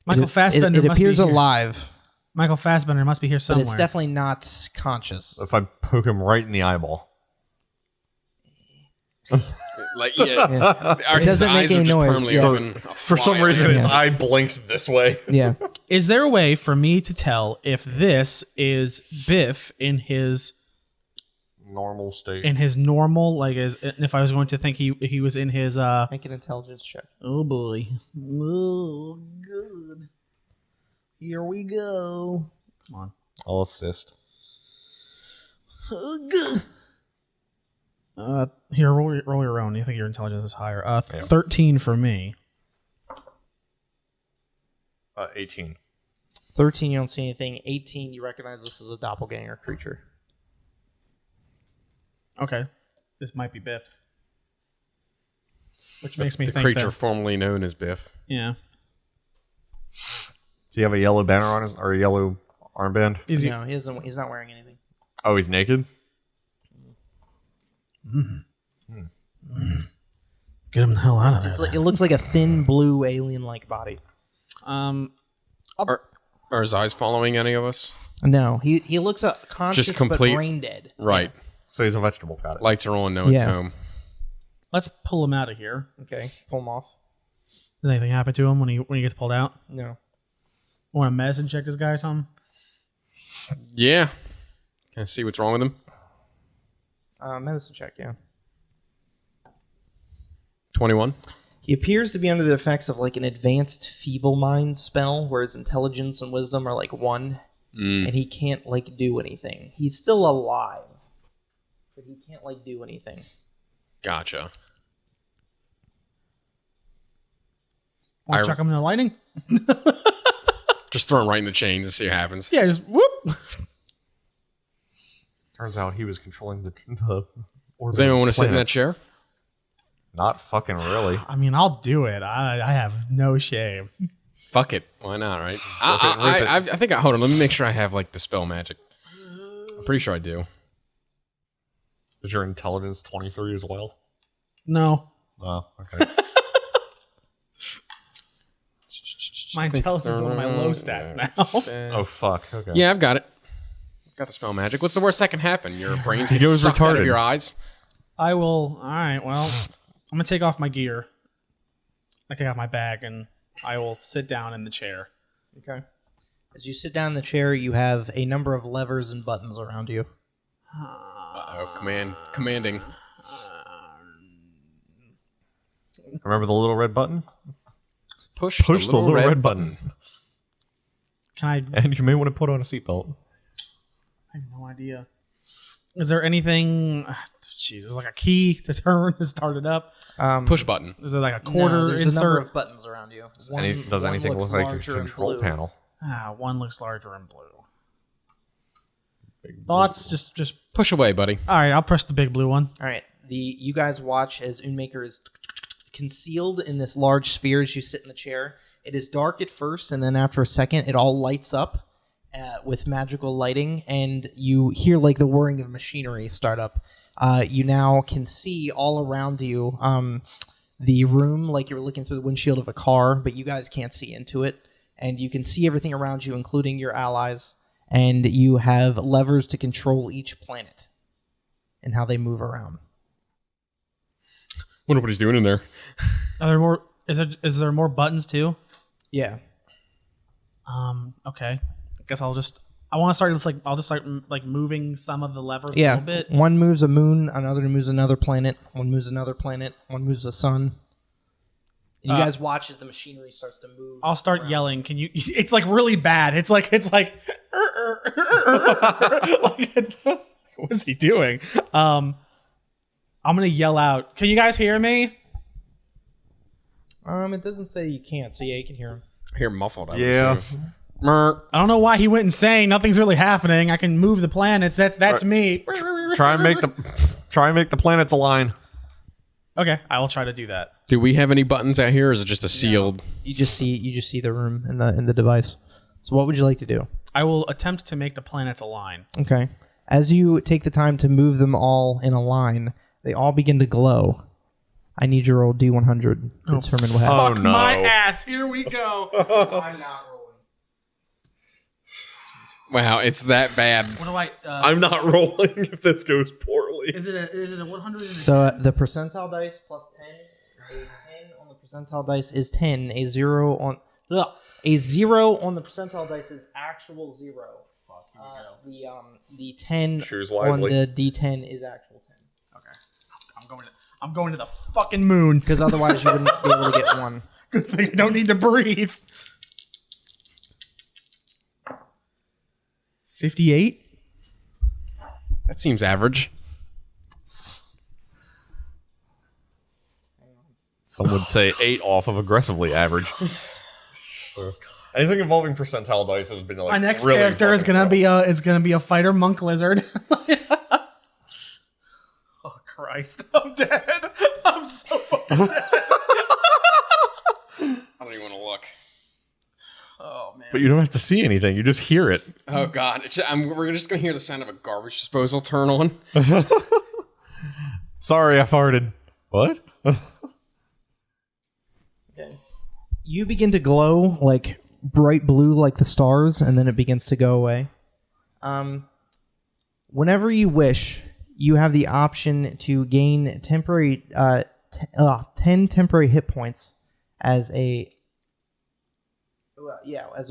[SPEAKER 2] Michael Fassbender
[SPEAKER 1] It
[SPEAKER 2] must be
[SPEAKER 1] appears
[SPEAKER 2] here.
[SPEAKER 1] alive,
[SPEAKER 2] Michael Fassbender must be here
[SPEAKER 1] but
[SPEAKER 2] somewhere.
[SPEAKER 1] it's definitely not conscious.
[SPEAKER 5] If I poke him right in the eyeball,
[SPEAKER 4] Like, yeah.
[SPEAKER 1] It doesn't make any noise.
[SPEAKER 4] Permanently
[SPEAKER 1] Yeah.
[SPEAKER 4] open.
[SPEAKER 5] for some reason its eye blinks this way.
[SPEAKER 1] Yeah.
[SPEAKER 2] Is there a way for me to tell if this is Biff in his
[SPEAKER 5] Normal state.
[SPEAKER 2] normal, like if I was going to think he was in his
[SPEAKER 1] Make an intelligence check.
[SPEAKER 2] oh boy. Oh good. Here we go. Come on.
[SPEAKER 5] I'll assist.
[SPEAKER 2] Oh good. Here, roll your own. You think your intelligence is higher? 13 for me.
[SPEAKER 5] 18.
[SPEAKER 1] 13, you don't see anything. 18, you recognize this as a doppelganger creature.
[SPEAKER 2] Okay, this might be Biff, which makes me
[SPEAKER 4] The
[SPEAKER 2] think
[SPEAKER 4] creature
[SPEAKER 2] that,
[SPEAKER 4] formerly known as Biff.
[SPEAKER 2] yeah,
[SPEAKER 5] Does he have a yellow banner on his, or a yellow armband?
[SPEAKER 2] is he?
[SPEAKER 1] No, he doesn't. He's not wearing anything.
[SPEAKER 5] Oh, he's naked?
[SPEAKER 2] Get him the hell out of
[SPEAKER 1] It's
[SPEAKER 2] there.
[SPEAKER 1] like, it looks like a thin blue alien-like body.
[SPEAKER 4] Are his eyes following any of us?
[SPEAKER 1] No, he looks conscious
[SPEAKER 4] Just complete-
[SPEAKER 1] but brain dead.
[SPEAKER 4] Right.
[SPEAKER 5] So he's a vegetable. Got it.
[SPEAKER 4] Lights are on, no one's
[SPEAKER 1] Yeah.
[SPEAKER 4] home.
[SPEAKER 2] Let's pull him out of here.
[SPEAKER 1] Okay, pull him off.
[SPEAKER 2] Does anything happen to him when he gets pulled out?
[SPEAKER 1] No.
[SPEAKER 2] Want to medicine check this guy or something?
[SPEAKER 4] Yeah. Can I see what's wrong with him?
[SPEAKER 1] Medicine check, yeah.
[SPEAKER 4] 21.
[SPEAKER 1] He appears to be under the effects of like an advanced feeble mind spell, where his intelligence and wisdom are like 1, and he can't like do anything. He's still alive, but he can't like do anything.
[SPEAKER 4] Gotcha.
[SPEAKER 2] Want to chuck him in the lightning?
[SPEAKER 4] Just throw him right in the chains and see what happens.
[SPEAKER 2] Yeah, just whoop.
[SPEAKER 5] Turns out he was controlling the orbit.
[SPEAKER 4] Does anyone want to
[SPEAKER 5] of
[SPEAKER 4] sit in that
[SPEAKER 5] planets.
[SPEAKER 4] chair?
[SPEAKER 5] Not fucking really.
[SPEAKER 2] I mean, I'll do it. I have no shame.
[SPEAKER 4] Fuck it. Why not, right?
[SPEAKER 5] it, rip it.
[SPEAKER 4] I think hold on. Let me make sure I have like the spell magic. I'm pretty sure I do.
[SPEAKER 5] Is your intelligence 23 as well?
[SPEAKER 2] No,
[SPEAKER 5] Oh, okay.
[SPEAKER 2] my intelligence is one of my low stats now.
[SPEAKER 5] Oh, fuck. Okay.
[SPEAKER 4] Yeah, I've got it. Got the spell magic. What's the worst that can happen? Your brains get
[SPEAKER 5] goes
[SPEAKER 4] sucked out of
[SPEAKER 5] retarded.
[SPEAKER 4] your eyes.
[SPEAKER 2] I will. All right. Well, I'm gonna take off my gear. I take out my bag and I will sit down in the chair.
[SPEAKER 1] Okay. As you sit down in the chair, you have a number of levers and buttons around you.
[SPEAKER 4] Commanding.
[SPEAKER 5] Remember the little red button?
[SPEAKER 4] Push
[SPEAKER 5] The little red button.
[SPEAKER 2] Can I?
[SPEAKER 5] And you may want to put on a seatbelt.
[SPEAKER 2] I have no idea. Is there anything? Jeez, is like a key to turn to start it up?
[SPEAKER 4] Push button.
[SPEAKER 2] Is there like a quarter
[SPEAKER 1] there's a number
[SPEAKER 2] insert?
[SPEAKER 1] of buttons around you.
[SPEAKER 5] Does anything
[SPEAKER 1] looks
[SPEAKER 5] look like a
[SPEAKER 1] larger and
[SPEAKER 5] control
[SPEAKER 1] blue.
[SPEAKER 5] panel?
[SPEAKER 2] One looks larger and blue.
[SPEAKER 5] Big
[SPEAKER 2] Thoughts? Just.
[SPEAKER 4] Push away, buddy.
[SPEAKER 2] All right, I'll press the big blue one.
[SPEAKER 1] All right. You guys watch as Unmaker is concealed in this large sphere as you sit in the chair. It is dark at first, and then after a second, it all lights up with magical lighting, and you hear like the whirring of machinery start up. You now can see all around you the room like you're looking through the windshield of a car, but you guys can't see into it. And you can see everything around you, including your allies. And you have levers to control each planet and how they move around.
[SPEAKER 4] Wonder what he's doing in there.
[SPEAKER 2] Are there more? Is there more buttons too?
[SPEAKER 1] Yeah.
[SPEAKER 2] Okay. I guess I'll just. I want to start with I'll just start like moving some of the levers a
[SPEAKER 1] Yeah.
[SPEAKER 2] little bit.
[SPEAKER 1] One moves a moon, another moves another planet, one moves another planet, one moves a sun. And you guys watch as the machinery starts to move.
[SPEAKER 2] I'll start
[SPEAKER 1] around.
[SPEAKER 2] yelling. Can you? It's like really bad. It's like. Like it's. What is he doing? I'm gonna yell out. Can you guys hear me?
[SPEAKER 1] It doesn't say you can't, so yeah, you can hear him.
[SPEAKER 4] I hear muffled. I would
[SPEAKER 5] Yeah.
[SPEAKER 4] assume.
[SPEAKER 2] I don't know why he went insane. Nothing's really happening. I can move the planets. That's me.
[SPEAKER 5] Try and make the planets align.
[SPEAKER 2] Okay, I will try to do that.
[SPEAKER 4] Do we have any buttons out here, or is it just a sealed?
[SPEAKER 1] You just see the room in the device. So what would you like to do?
[SPEAKER 2] I will attempt to make the planets align.
[SPEAKER 1] Okay. As you take the time to move them all in a line, they all begin to glow. I need your roll D100 to determine what happens.
[SPEAKER 5] Oh no!
[SPEAKER 2] My ass. Here we go.
[SPEAKER 1] I'm not rolling.
[SPEAKER 4] Wow, it's that bad.
[SPEAKER 2] What do I?
[SPEAKER 5] I'm not rolling if this goes poorly.
[SPEAKER 2] Is it a 100?
[SPEAKER 1] So the percentile dice plus 10. A 10 on the percentile dice is 10. A 0 on the percentile dice is actual 0.
[SPEAKER 2] Fuck, here we go.
[SPEAKER 1] The 10
[SPEAKER 5] Choose
[SPEAKER 1] on
[SPEAKER 5] wisely.
[SPEAKER 1] the D10 is actual 10.
[SPEAKER 2] Okay. I'm going to the fucking moon.
[SPEAKER 1] Because otherwise you wouldn't be able to get one.
[SPEAKER 2] Good thing I don't need to breathe. 58.
[SPEAKER 4] That seems average.
[SPEAKER 5] Some would say 8 off of aggressively average. Anything involving percentile dice has been like
[SPEAKER 2] My next
[SPEAKER 5] really
[SPEAKER 2] character is
[SPEAKER 5] fucking
[SPEAKER 2] gonna
[SPEAKER 5] rough.
[SPEAKER 2] be a fighter monk lizard. Oh Christ! I'm dead. I'm so fucking dead.
[SPEAKER 4] I don't even want to look.
[SPEAKER 2] Oh man.
[SPEAKER 5] But you don't have to see anything; you just hear it.
[SPEAKER 4] Oh god, we're just gonna hear the sound of a garbage disposal turn on.
[SPEAKER 5] Sorry, I farted. What?
[SPEAKER 1] Okay. You begin to glow like bright blue like the stars, and then it begins to go away. Whenever you wish, you have the option to gain temporary 10 temporary hit points as a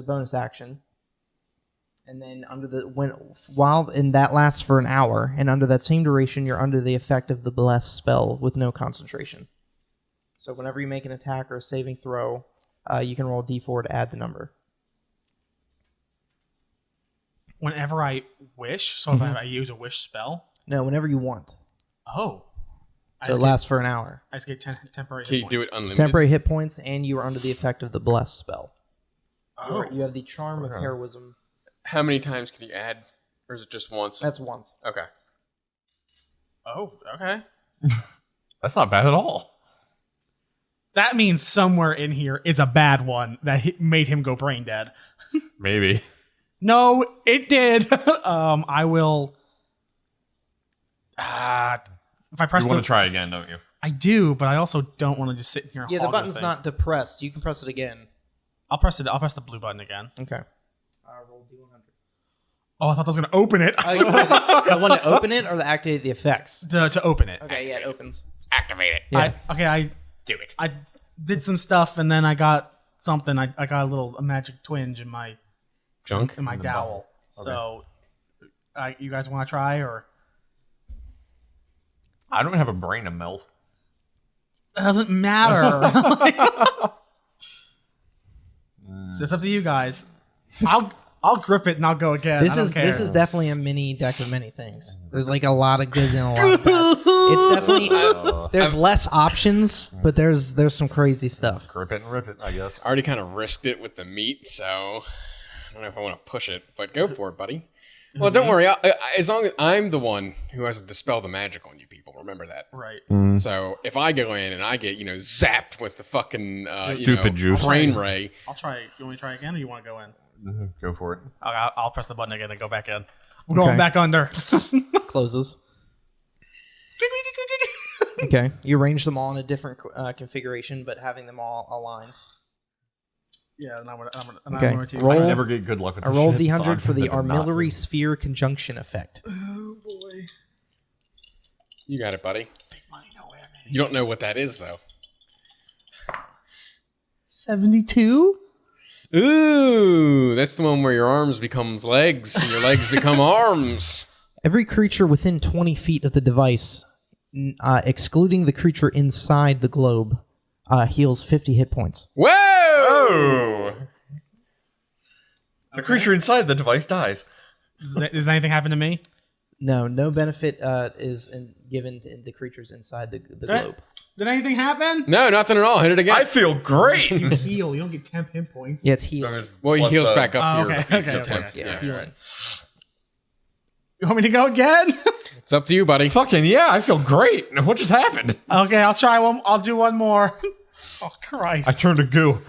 [SPEAKER 1] bonus action. And then that lasts for an hour, and under that same duration, you're under the effect of the blessed spell with no concentration. So whenever you make an attack or a saving throw, you can roll D4 to add the number.
[SPEAKER 2] Whenever I wish, so if I use a wish spell.
[SPEAKER 1] No, whenever you want.
[SPEAKER 2] Oh.
[SPEAKER 1] So it lasts for an hour.
[SPEAKER 2] I just get 10 temporary
[SPEAKER 4] Can
[SPEAKER 2] hit
[SPEAKER 4] you
[SPEAKER 2] points.
[SPEAKER 4] do it unlimited?
[SPEAKER 1] Temporary hit points, and you are under the effect of the blessed spell.
[SPEAKER 2] Oh.
[SPEAKER 1] You have the charm of
[SPEAKER 5] Okay.
[SPEAKER 1] heroism.
[SPEAKER 4] How many times can you add, or is it just once?
[SPEAKER 1] That's once.
[SPEAKER 4] Okay.
[SPEAKER 2] Oh, okay.
[SPEAKER 5] That's not bad at all.
[SPEAKER 2] That means somewhere in here is a bad one that made him go brain dead.
[SPEAKER 5] Maybe.
[SPEAKER 2] No, it did. I will. If I press
[SPEAKER 5] You
[SPEAKER 2] the,
[SPEAKER 5] want to try again, don't you?
[SPEAKER 2] I do, but I also don't want to just sit here. And
[SPEAKER 1] Yeah, the
[SPEAKER 2] hog
[SPEAKER 1] button's
[SPEAKER 2] thing.
[SPEAKER 1] not depressed. You can press it again.
[SPEAKER 2] I'll press it. I'll press the blue button again.
[SPEAKER 1] Okay. Roll D100.
[SPEAKER 2] Oh, I thought I was gonna open it.
[SPEAKER 1] Oh, the one to open it or to activate the effects?
[SPEAKER 2] to open it.
[SPEAKER 1] Okay, yeah, it opens.
[SPEAKER 4] Activate it.
[SPEAKER 1] Yeah.
[SPEAKER 2] I
[SPEAKER 4] Do it.
[SPEAKER 2] I did some stuff and then I got something. I got a magic twinge in my
[SPEAKER 4] Junk?
[SPEAKER 2] dowel. So, you guys want to try or?
[SPEAKER 5] I don't have a brain to melt.
[SPEAKER 2] It doesn't matter. It's just up to you guys. I'll grip it and I'll go again.
[SPEAKER 1] This
[SPEAKER 2] I don't
[SPEAKER 1] is
[SPEAKER 2] care.
[SPEAKER 1] this is definitely a mini deck of many things. There's like a lot of good and a lot of bad. It's definitely there's less options, but there's some crazy stuff.
[SPEAKER 5] Grip it and rip it, I guess.
[SPEAKER 4] I already kind of risked it with the meat, so I don't know if I want to push it, but go for it, buddy. Well, don't worry. As long as I'm the one who has to dispel the magic on you people, remember that.
[SPEAKER 2] right.
[SPEAKER 4] So if I go in and I get zapped with the fucking
[SPEAKER 5] Stupid juice.
[SPEAKER 4] brain ray,
[SPEAKER 2] I'll try. You want me to try again, or you want to go in?
[SPEAKER 5] Go for it.
[SPEAKER 2] I'll press the button again and go back in. I'm going back under.
[SPEAKER 1] Closes. Okay, you arrange them all in a different configuration, but having them all aligned.
[SPEAKER 2] Yeah, and I'm
[SPEAKER 1] Okay.
[SPEAKER 2] going to
[SPEAKER 1] Roll.
[SPEAKER 5] I never get good luck with
[SPEAKER 1] I
[SPEAKER 5] this
[SPEAKER 1] rolled
[SPEAKER 5] shit, so
[SPEAKER 1] D100
[SPEAKER 5] I'm
[SPEAKER 1] for the
[SPEAKER 5] tempted not
[SPEAKER 1] armillary
[SPEAKER 5] to.
[SPEAKER 1] sphere conjunction effect.
[SPEAKER 2] Oh boy.
[SPEAKER 4] you got it, buddy. You don't know what that is, though.
[SPEAKER 2] 72.
[SPEAKER 4] Ooh, that's the one where your arms becomes legs and your legs become arms.
[SPEAKER 1] Every creature within 20 feet of the device, excluding the creature inside the globe, heals 50 hit points.
[SPEAKER 4] Whoa!
[SPEAKER 5] Oh! The creature inside the device dies.
[SPEAKER 2] Does anything happen to me?
[SPEAKER 1] No benefit is given to the creatures inside the globe.
[SPEAKER 2] Did anything happen?
[SPEAKER 4] No, nothing at all. Hit it again.
[SPEAKER 5] I feel great.
[SPEAKER 2] You heal. You don't get 10 hit points.
[SPEAKER 1] Yeah, it's healed.
[SPEAKER 4] well, he
[SPEAKER 5] Plus
[SPEAKER 4] heals
[SPEAKER 5] the-
[SPEAKER 4] back up to
[SPEAKER 2] Oh,
[SPEAKER 4] your
[SPEAKER 2] okay,
[SPEAKER 4] feet.
[SPEAKER 2] okay,
[SPEAKER 4] sometimes.
[SPEAKER 2] okay.
[SPEAKER 1] Yeah,
[SPEAKER 4] Yeah.
[SPEAKER 1] healing.
[SPEAKER 2] You want me to go again?
[SPEAKER 4] It's up to you, buddy.
[SPEAKER 5] Fucking yeah, I feel great. What just happened?
[SPEAKER 2] Okay, I'll try one. I'll do one more. Oh Christ!
[SPEAKER 5] I turned to goo.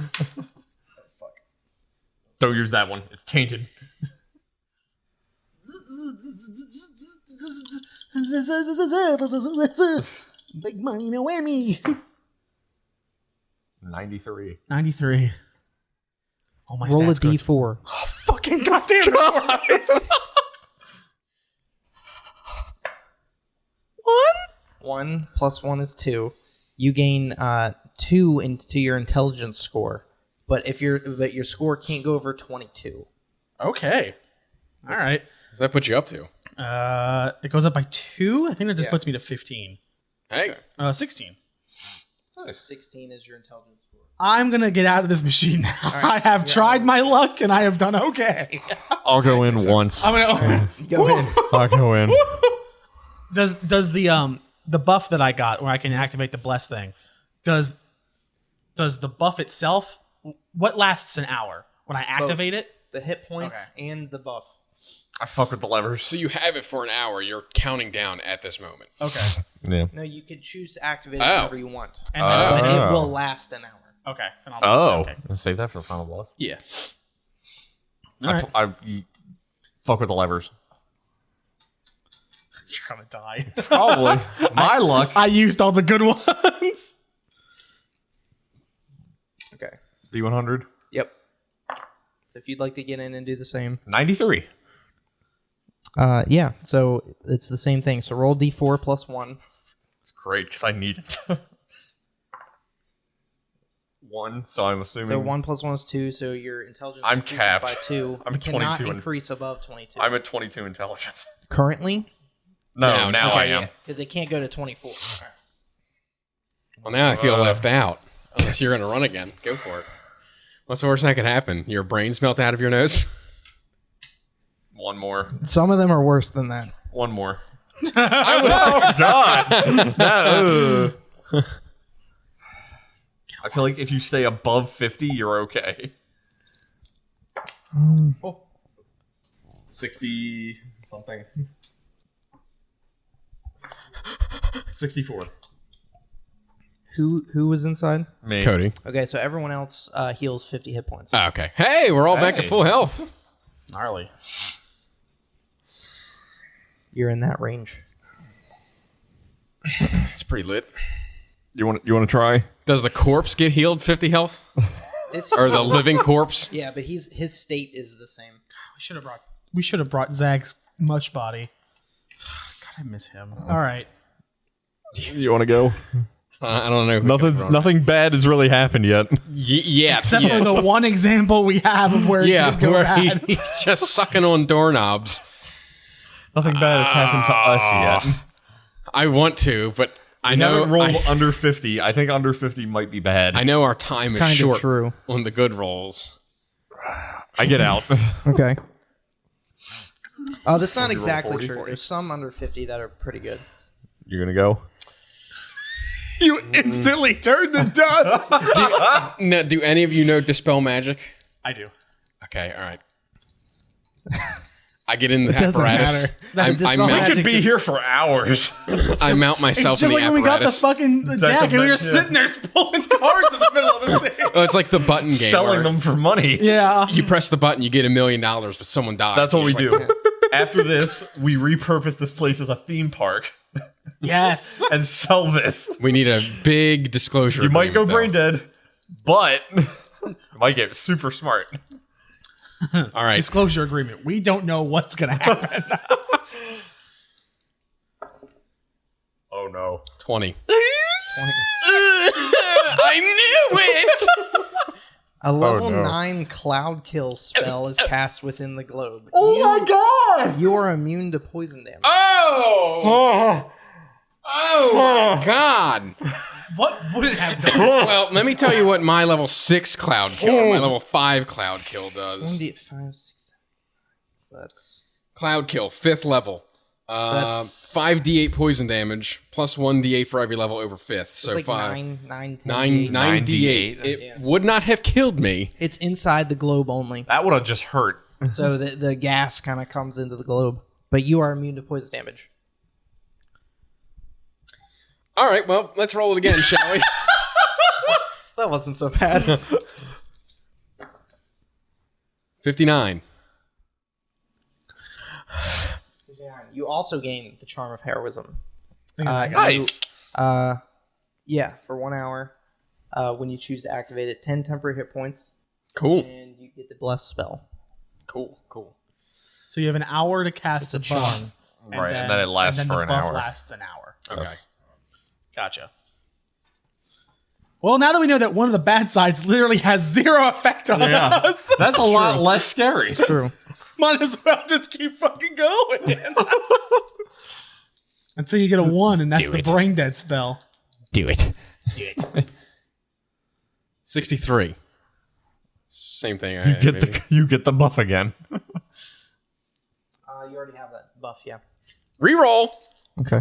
[SPEAKER 5] Don't use that one. It's tainted.
[SPEAKER 1] Big money, no whammy.
[SPEAKER 5] 93.
[SPEAKER 2] 93. Oh my!
[SPEAKER 1] Roll a
[SPEAKER 2] stats go-
[SPEAKER 1] d4.
[SPEAKER 2] Fucking goddamn Christ!
[SPEAKER 1] 1 plus 1 is 2. You gain 2 into your intelligence score, but your score can't go over 22.
[SPEAKER 2] Okay. All right.
[SPEAKER 4] Does that put you up to?
[SPEAKER 2] It goes up by 2. I think that just
[SPEAKER 1] Yeah.
[SPEAKER 2] puts me to 15.
[SPEAKER 4] Hey.
[SPEAKER 2] 16.
[SPEAKER 1] 16 is your intelligence score.
[SPEAKER 2] I'm gonna get out of this machine now.
[SPEAKER 1] right.
[SPEAKER 2] I have
[SPEAKER 1] Yeah.
[SPEAKER 2] tried my luck and I have done okay.
[SPEAKER 5] I'll go in once.
[SPEAKER 2] I'm gonna.
[SPEAKER 1] Go in.
[SPEAKER 5] I'll go in.
[SPEAKER 2] Does the buff that I got where I can activate the bless thing? Does the buff itself? What lasts an hour when I activate it?
[SPEAKER 1] The hit points
[SPEAKER 2] Okay.
[SPEAKER 1] and the buff.
[SPEAKER 5] I fuck with the levers.
[SPEAKER 4] So you have it for an hour. You're counting down at this moment.
[SPEAKER 2] Okay.
[SPEAKER 5] Yeah.
[SPEAKER 1] No, you can choose to activate it
[SPEAKER 4] Oh.
[SPEAKER 1] whenever you want,
[SPEAKER 2] And then,
[SPEAKER 1] but it
[SPEAKER 5] Oh.
[SPEAKER 1] will last an hour.
[SPEAKER 2] okay. Then I'll,
[SPEAKER 5] Oh.
[SPEAKER 2] Okay.
[SPEAKER 5] Save that for the final boss.
[SPEAKER 2] Yeah. All right.
[SPEAKER 5] I fuck with the levers.
[SPEAKER 2] You're gonna die.
[SPEAKER 5] Probably. My luck.
[SPEAKER 2] I used all the good ones.
[SPEAKER 1] Okay.
[SPEAKER 5] D100.
[SPEAKER 1] Yep. So if you'd like to get in and do the same.
[SPEAKER 5] 93.
[SPEAKER 1] Yeah, so it's the same thing. So roll d4 plus 1.
[SPEAKER 5] It's great because I need it. 1, so I'm assuming.
[SPEAKER 1] So 1 plus 1 is 2, so your intelligence
[SPEAKER 5] I'm
[SPEAKER 1] increases
[SPEAKER 5] capped.
[SPEAKER 1] by 2.
[SPEAKER 5] I'm
[SPEAKER 1] It cannot
[SPEAKER 5] 22 and-
[SPEAKER 1] increase above 22.
[SPEAKER 5] I'm at 22 intelligence.
[SPEAKER 1] Currently?
[SPEAKER 5] No, now I am.
[SPEAKER 1] Because it can't go to 24.
[SPEAKER 4] Well, now I feel left out. Unless you're going to run again. Go for it. What's the worst that could happen? Your brains melt out of your nose?
[SPEAKER 5] One more.
[SPEAKER 1] Some of them are worse than that.
[SPEAKER 5] One more.
[SPEAKER 4] I would.
[SPEAKER 5] Oh, God. No. I feel like if you stay above 50, you're okay. 60 something. 64.
[SPEAKER 1] Who was inside?
[SPEAKER 5] Me.
[SPEAKER 4] Cody.
[SPEAKER 1] Okay, so everyone else heals 50 hit points.
[SPEAKER 4] Ah, okay. Hey, we're all back to
[SPEAKER 5] Hey.
[SPEAKER 4] full health.
[SPEAKER 2] Gnarly.
[SPEAKER 1] You're in that range.
[SPEAKER 4] It's pretty lit.
[SPEAKER 5] You want to try?
[SPEAKER 4] Does the corpse get healed 50 health?
[SPEAKER 1] It's
[SPEAKER 4] Or the living corpse?
[SPEAKER 1] yeah, but his state is the same.
[SPEAKER 2] We should have brought Zag's much body. God, I miss him. All right.
[SPEAKER 5] You want to go?
[SPEAKER 4] I don't know. who can run.
[SPEAKER 5] Nothing bad has really happened yet.
[SPEAKER 4] Yeah.
[SPEAKER 2] Except
[SPEAKER 4] yeah.
[SPEAKER 2] for the one example we have of where it
[SPEAKER 4] Yeah,
[SPEAKER 2] did go
[SPEAKER 4] where
[SPEAKER 2] bad.
[SPEAKER 4] he's just sucking on doorknobs.
[SPEAKER 5] Nothing bad has happened to us yet.
[SPEAKER 4] I want to, but I
[SPEAKER 5] I
[SPEAKER 4] know
[SPEAKER 5] haven't rolled under 50. I think under 50 might be bad.
[SPEAKER 4] I know our time is
[SPEAKER 1] kind of
[SPEAKER 4] short
[SPEAKER 1] true.
[SPEAKER 4] on the good rolls.
[SPEAKER 5] I get out.
[SPEAKER 1] Okay. That's not
[SPEAKER 5] you roll
[SPEAKER 1] exactly
[SPEAKER 5] 40,
[SPEAKER 1] true.
[SPEAKER 5] 40?
[SPEAKER 1] There's some under 50 that are pretty good.
[SPEAKER 5] You're gonna go?
[SPEAKER 2] You instantly turned to dust.
[SPEAKER 4] Do any of you know Dispel Magic?
[SPEAKER 2] I do.
[SPEAKER 4] Okay, all right. I get in the
[SPEAKER 1] doesn't
[SPEAKER 4] apparatus.
[SPEAKER 1] matter.
[SPEAKER 4] I
[SPEAKER 1] Dispel
[SPEAKER 4] mount,
[SPEAKER 1] Magic-
[SPEAKER 5] We could be here for hours.
[SPEAKER 4] I mount myself
[SPEAKER 2] It's just
[SPEAKER 4] in
[SPEAKER 2] like
[SPEAKER 4] the
[SPEAKER 2] when we got the
[SPEAKER 4] apparatus.
[SPEAKER 2] fucking deck and we were
[SPEAKER 5] Yeah.
[SPEAKER 2] sitting there pulling cards in the middle of the stage.
[SPEAKER 4] Oh, it's like the button game.
[SPEAKER 5] Selling
[SPEAKER 4] where
[SPEAKER 5] them for money.
[SPEAKER 2] Yeah.
[SPEAKER 4] You press the button, you get $1 million, but someone dies.
[SPEAKER 5] That's what
[SPEAKER 4] You're
[SPEAKER 5] we
[SPEAKER 4] just
[SPEAKER 5] do.
[SPEAKER 4] like,
[SPEAKER 5] After this, we repurpose this place as a theme park
[SPEAKER 2] Yes.
[SPEAKER 5] and sell this.
[SPEAKER 4] We need a big disclosure.
[SPEAKER 5] You might go
[SPEAKER 4] agreement,
[SPEAKER 5] brain dead, but you might get super smart.
[SPEAKER 4] though. All right.
[SPEAKER 2] Disclosure agreement. We don't know what's going to happen.
[SPEAKER 5] Oh no.
[SPEAKER 4] 20. I knew it!
[SPEAKER 1] A level
[SPEAKER 5] no.
[SPEAKER 1] 9 cloud kill spell is cast within the globe.
[SPEAKER 5] God!
[SPEAKER 1] You are immune to poison damage.
[SPEAKER 4] Oh! Oh my god!
[SPEAKER 2] What would it have done?
[SPEAKER 4] Well, let me tell you what my level 6 cloud kill or my level 5 cloud kill does.
[SPEAKER 1] 1d8, 5, 6, 7. So that's
[SPEAKER 4] Cloud kill, 5th level.
[SPEAKER 1] That's-
[SPEAKER 4] 5d8 poison damage, plus 1d8 for every level over 5th. So
[SPEAKER 1] like
[SPEAKER 4] 5.
[SPEAKER 1] 9, 10.
[SPEAKER 4] 9d8.
[SPEAKER 5] D8.
[SPEAKER 4] It would not have killed me.
[SPEAKER 1] It's inside the globe only.
[SPEAKER 5] That would have just hurt.
[SPEAKER 1] So the gas kind of comes into the globe. But you are immune to poison damage.
[SPEAKER 4] All right, well, let's roll it again, shall we?
[SPEAKER 1] That wasn't so bad.
[SPEAKER 4] 59.
[SPEAKER 1] You also gain the charm of heroism.
[SPEAKER 5] Nice.
[SPEAKER 1] Yeah, for 1 hour. When you choose to activate it, 10 temporary hit points,
[SPEAKER 4] Cool.
[SPEAKER 1] and you get the bless spell.
[SPEAKER 4] Cool.
[SPEAKER 2] So you have an hour to cast
[SPEAKER 1] It's
[SPEAKER 2] a
[SPEAKER 1] a
[SPEAKER 2] buff.
[SPEAKER 1] charm.
[SPEAKER 5] Right, and then it lasts
[SPEAKER 2] and then
[SPEAKER 5] for
[SPEAKER 2] the
[SPEAKER 5] an
[SPEAKER 2] buff
[SPEAKER 5] hour.
[SPEAKER 2] lasts an hour.
[SPEAKER 4] Okay.
[SPEAKER 5] Yes.
[SPEAKER 2] Gotcha. Well, now that we know that one of the bad sides literally has 0 effect on
[SPEAKER 5] Yeah.
[SPEAKER 2] us,
[SPEAKER 5] That's a lot less scary.
[SPEAKER 1] True.
[SPEAKER 2] might as well just keep fucking going. Until you get a 1, and that's
[SPEAKER 4] Do
[SPEAKER 2] the
[SPEAKER 4] it.
[SPEAKER 2] brain dead spell.
[SPEAKER 5] Do it.
[SPEAKER 4] 63. Same thing.
[SPEAKER 5] You get the buff again.
[SPEAKER 1] You already have that buff, yeah.
[SPEAKER 4] Reroll.
[SPEAKER 1] Okay.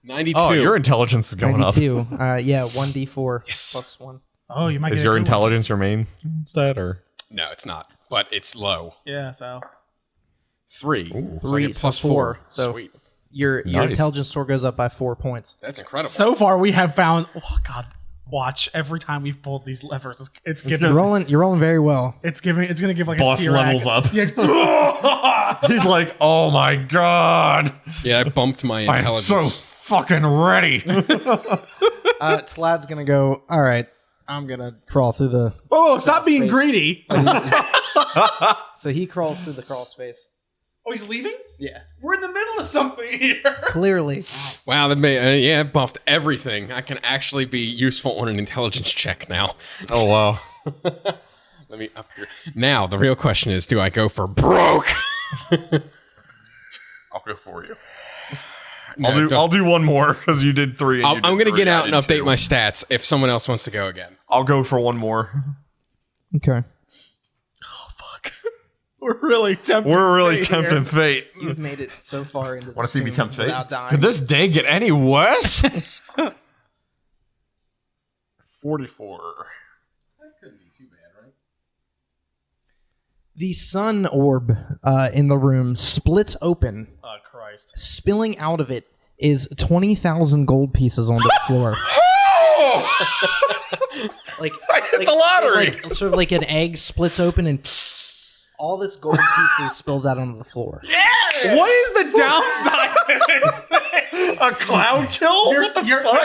[SPEAKER 4] 92.
[SPEAKER 5] Oh, your intelligence is going up.
[SPEAKER 1] 92. Yeah, 1d4
[SPEAKER 4] Yes.
[SPEAKER 1] plus 1.
[SPEAKER 2] Oh, you might
[SPEAKER 5] Is
[SPEAKER 2] get a
[SPEAKER 5] your
[SPEAKER 2] good one.
[SPEAKER 5] intelligence your main stat or?
[SPEAKER 4] No, it's not. But it's low.
[SPEAKER 2] Yeah, so
[SPEAKER 4] 3. So I
[SPEAKER 1] 3
[SPEAKER 4] get plus
[SPEAKER 1] so
[SPEAKER 4] 4.
[SPEAKER 1] So
[SPEAKER 4] Sweet.
[SPEAKER 1] your
[SPEAKER 5] Nice.
[SPEAKER 1] intelligence score goes up by 4 points.
[SPEAKER 4] That's incredible.
[SPEAKER 2] so far we have found. Oh God, watch every time we've pulled these levers. It's giving.
[SPEAKER 1] You're rolling very well.
[SPEAKER 2] It's giving. It's gonna give like
[SPEAKER 5] Boss
[SPEAKER 2] a Sirac.
[SPEAKER 5] levels up.
[SPEAKER 2] Yeah.
[SPEAKER 5] He's like, oh my god,
[SPEAKER 4] yeah, I bumped my
[SPEAKER 5] I'm
[SPEAKER 4] intelligence.
[SPEAKER 5] so fucking ready.
[SPEAKER 1] Tlad's gonna go, all right, I'm gonna crawl through the...
[SPEAKER 2] Oh, stop being
[SPEAKER 1] space.
[SPEAKER 2] greedy.
[SPEAKER 1] So he crawls through the crawl space.
[SPEAKER 2] Oh, he's leaving.
[SPEAKER 1] Yeah.
[SPEAKER 2] We're in the middle of something here.
[SPEAKER 1] Clearly.
[SPEAKER 4] Wow, that may, yeah, it buffed everything. I can actually be useful on an intelligence check now.
[SPEAKER 5] Oh wow.
[SPEAKER 4] Let me up through. Now, the real question is, do I go for broke?
[SPEAKER 5] I'll go for you.
[SPEAKER 4] No,
[SPEAKER 5] I'll
[SPEAKER 4] don't-
[SPEAKER 5] do one more because you did 3. And
[SPEAKER 4] I'm
[SPEAKER 5] you
[SPEAKER 4] going
[SPEAKER 5] did
[SPEAKER 4] to
[SPEAKER 5] 3,
[SPEAKER 4] get
[SPEAKER 5] I
[SPEAKER 4] out and
[SPEAKER 5] did
[SPEAKER 4] update
[SPEAKER 5] 2.
[SPEAKER 4] my stats if someone else wants to go again.
[SPEAKER 5] I'll go for one more.
[SPEAKER 1] Okay.
[SPEAKER 2] We're really tempting.
[SPEAKER 5] We're really
[SPEAKER 2] fate here.
[SPEAKER 5] tempting fate.
[SPEAKER 1] You've made it so far into the
[SPEAKER 5] Want to see me
[SPEAKER 1] scene
[SPEAKER 5] tempt fate?
[SPEAKER 1] without dying.
[SPEAKER 5] Could this day get any worse? 44.
[SPEAKER 1] The sun orb in the room splits open.
[SPEAKER 2] Oh Christ.
[SPEAKER 1] Spilling out of it is 20,000 gold pieces onto the floor. Like
[SPEAKER 5] hit the lottery!
[SPEAKER 1] Like, sort of like an egg splits open and all this gold pieces spills out onto the floor.
[SPEAKER 2] What is the downside of this thing?
[SPEAKER 5] A cloud kill?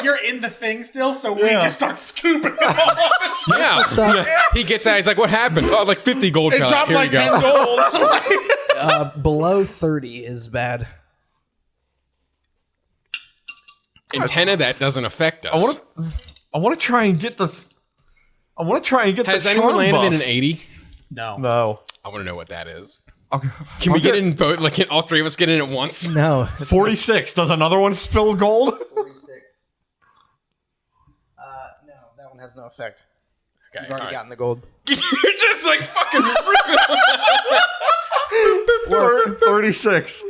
[SPEAKER 2] You're in the thing still, so we just start scooping it all up.
[SPEAKER 4] Yeah.
[SPEAKER 1] stuff.
[SPEAKER 4] He gets out. He's like, what happened? Oh, like 50 gold.
[SPEAKER 2] It
[SPEAKER 4] fell out.
[SPEAKER 2] dropped
[SPEAKER 4] Here
[SPEAKER 2] like
[SPEAKER 4] you
[SPEAKER 2] 10
[SPEAKER 4] go.
[SPEAKER 2] gold.
[SPEAKER 1] Below 30 is bad.
[SPEAKER 4] And 10 of that doesn't affect us.
[SPEAKER 5] I want to try and get the.
[SPEAKER 4] Has
[SPEAKER 5] the
[SPEAKER 4] anyone
[SPEAKER 5] charm
[SPEAKER 4] landed
[SPEAKER 5] buff.
[SPEAKER 4] in an 80?
[SPEAKER 2] No.
[SPEAKER 5] No.
[SPEAKER 4] I want to know what that is. Can we get in both? Like, can all three of us get in at once?
[SPEAKER 1] No.
[SPEAKER 5] 46. Does another one spill gold?
[SPEAKER 1] 46. No, that one has no effect.
[SPEAKER 4] Okay,
[SPEAKER 1] You've already
[SPEAKER 4] all right.
[SPEAKER 1] gotten the gold.
[SPEAKER 4] You're just like fucking ripping.
[SPEAKER 5] 36.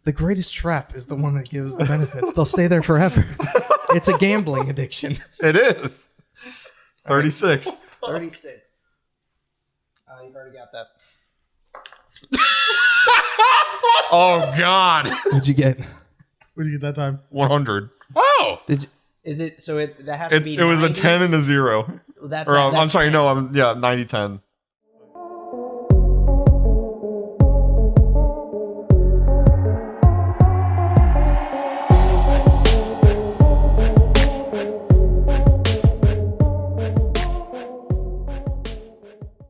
[SPEAKER 1] The greatest trap is the one that gives the benefits. They'll stay there forever. It's a gambling addiction.
[SPEAKER 5] It is. 36.
[SPEAKER 1] 36. You've already got that.
[SPEAKER 5] Oh, God.
[SPEAKER 1] What'd you get?
[SPEAKER 2] What did you get that time?
[SPEAKER 5] 100.
[SPEAKER 4] Oh,
[SPEAKER 1] Did you, is it so? That has to be.
[SPEAKER 5] It was a
[SPEAKER 1] 90?
[SPEAKER 5] 10 and a 0.
[SPEAKER 1] That's,
[SPEAKER 5] Or I'm
[SPEAKER 1] that's
[SPEAKER 5] sorry,
[SPEAKER 1] 10.
[SPEAKER 5] no, 90-10.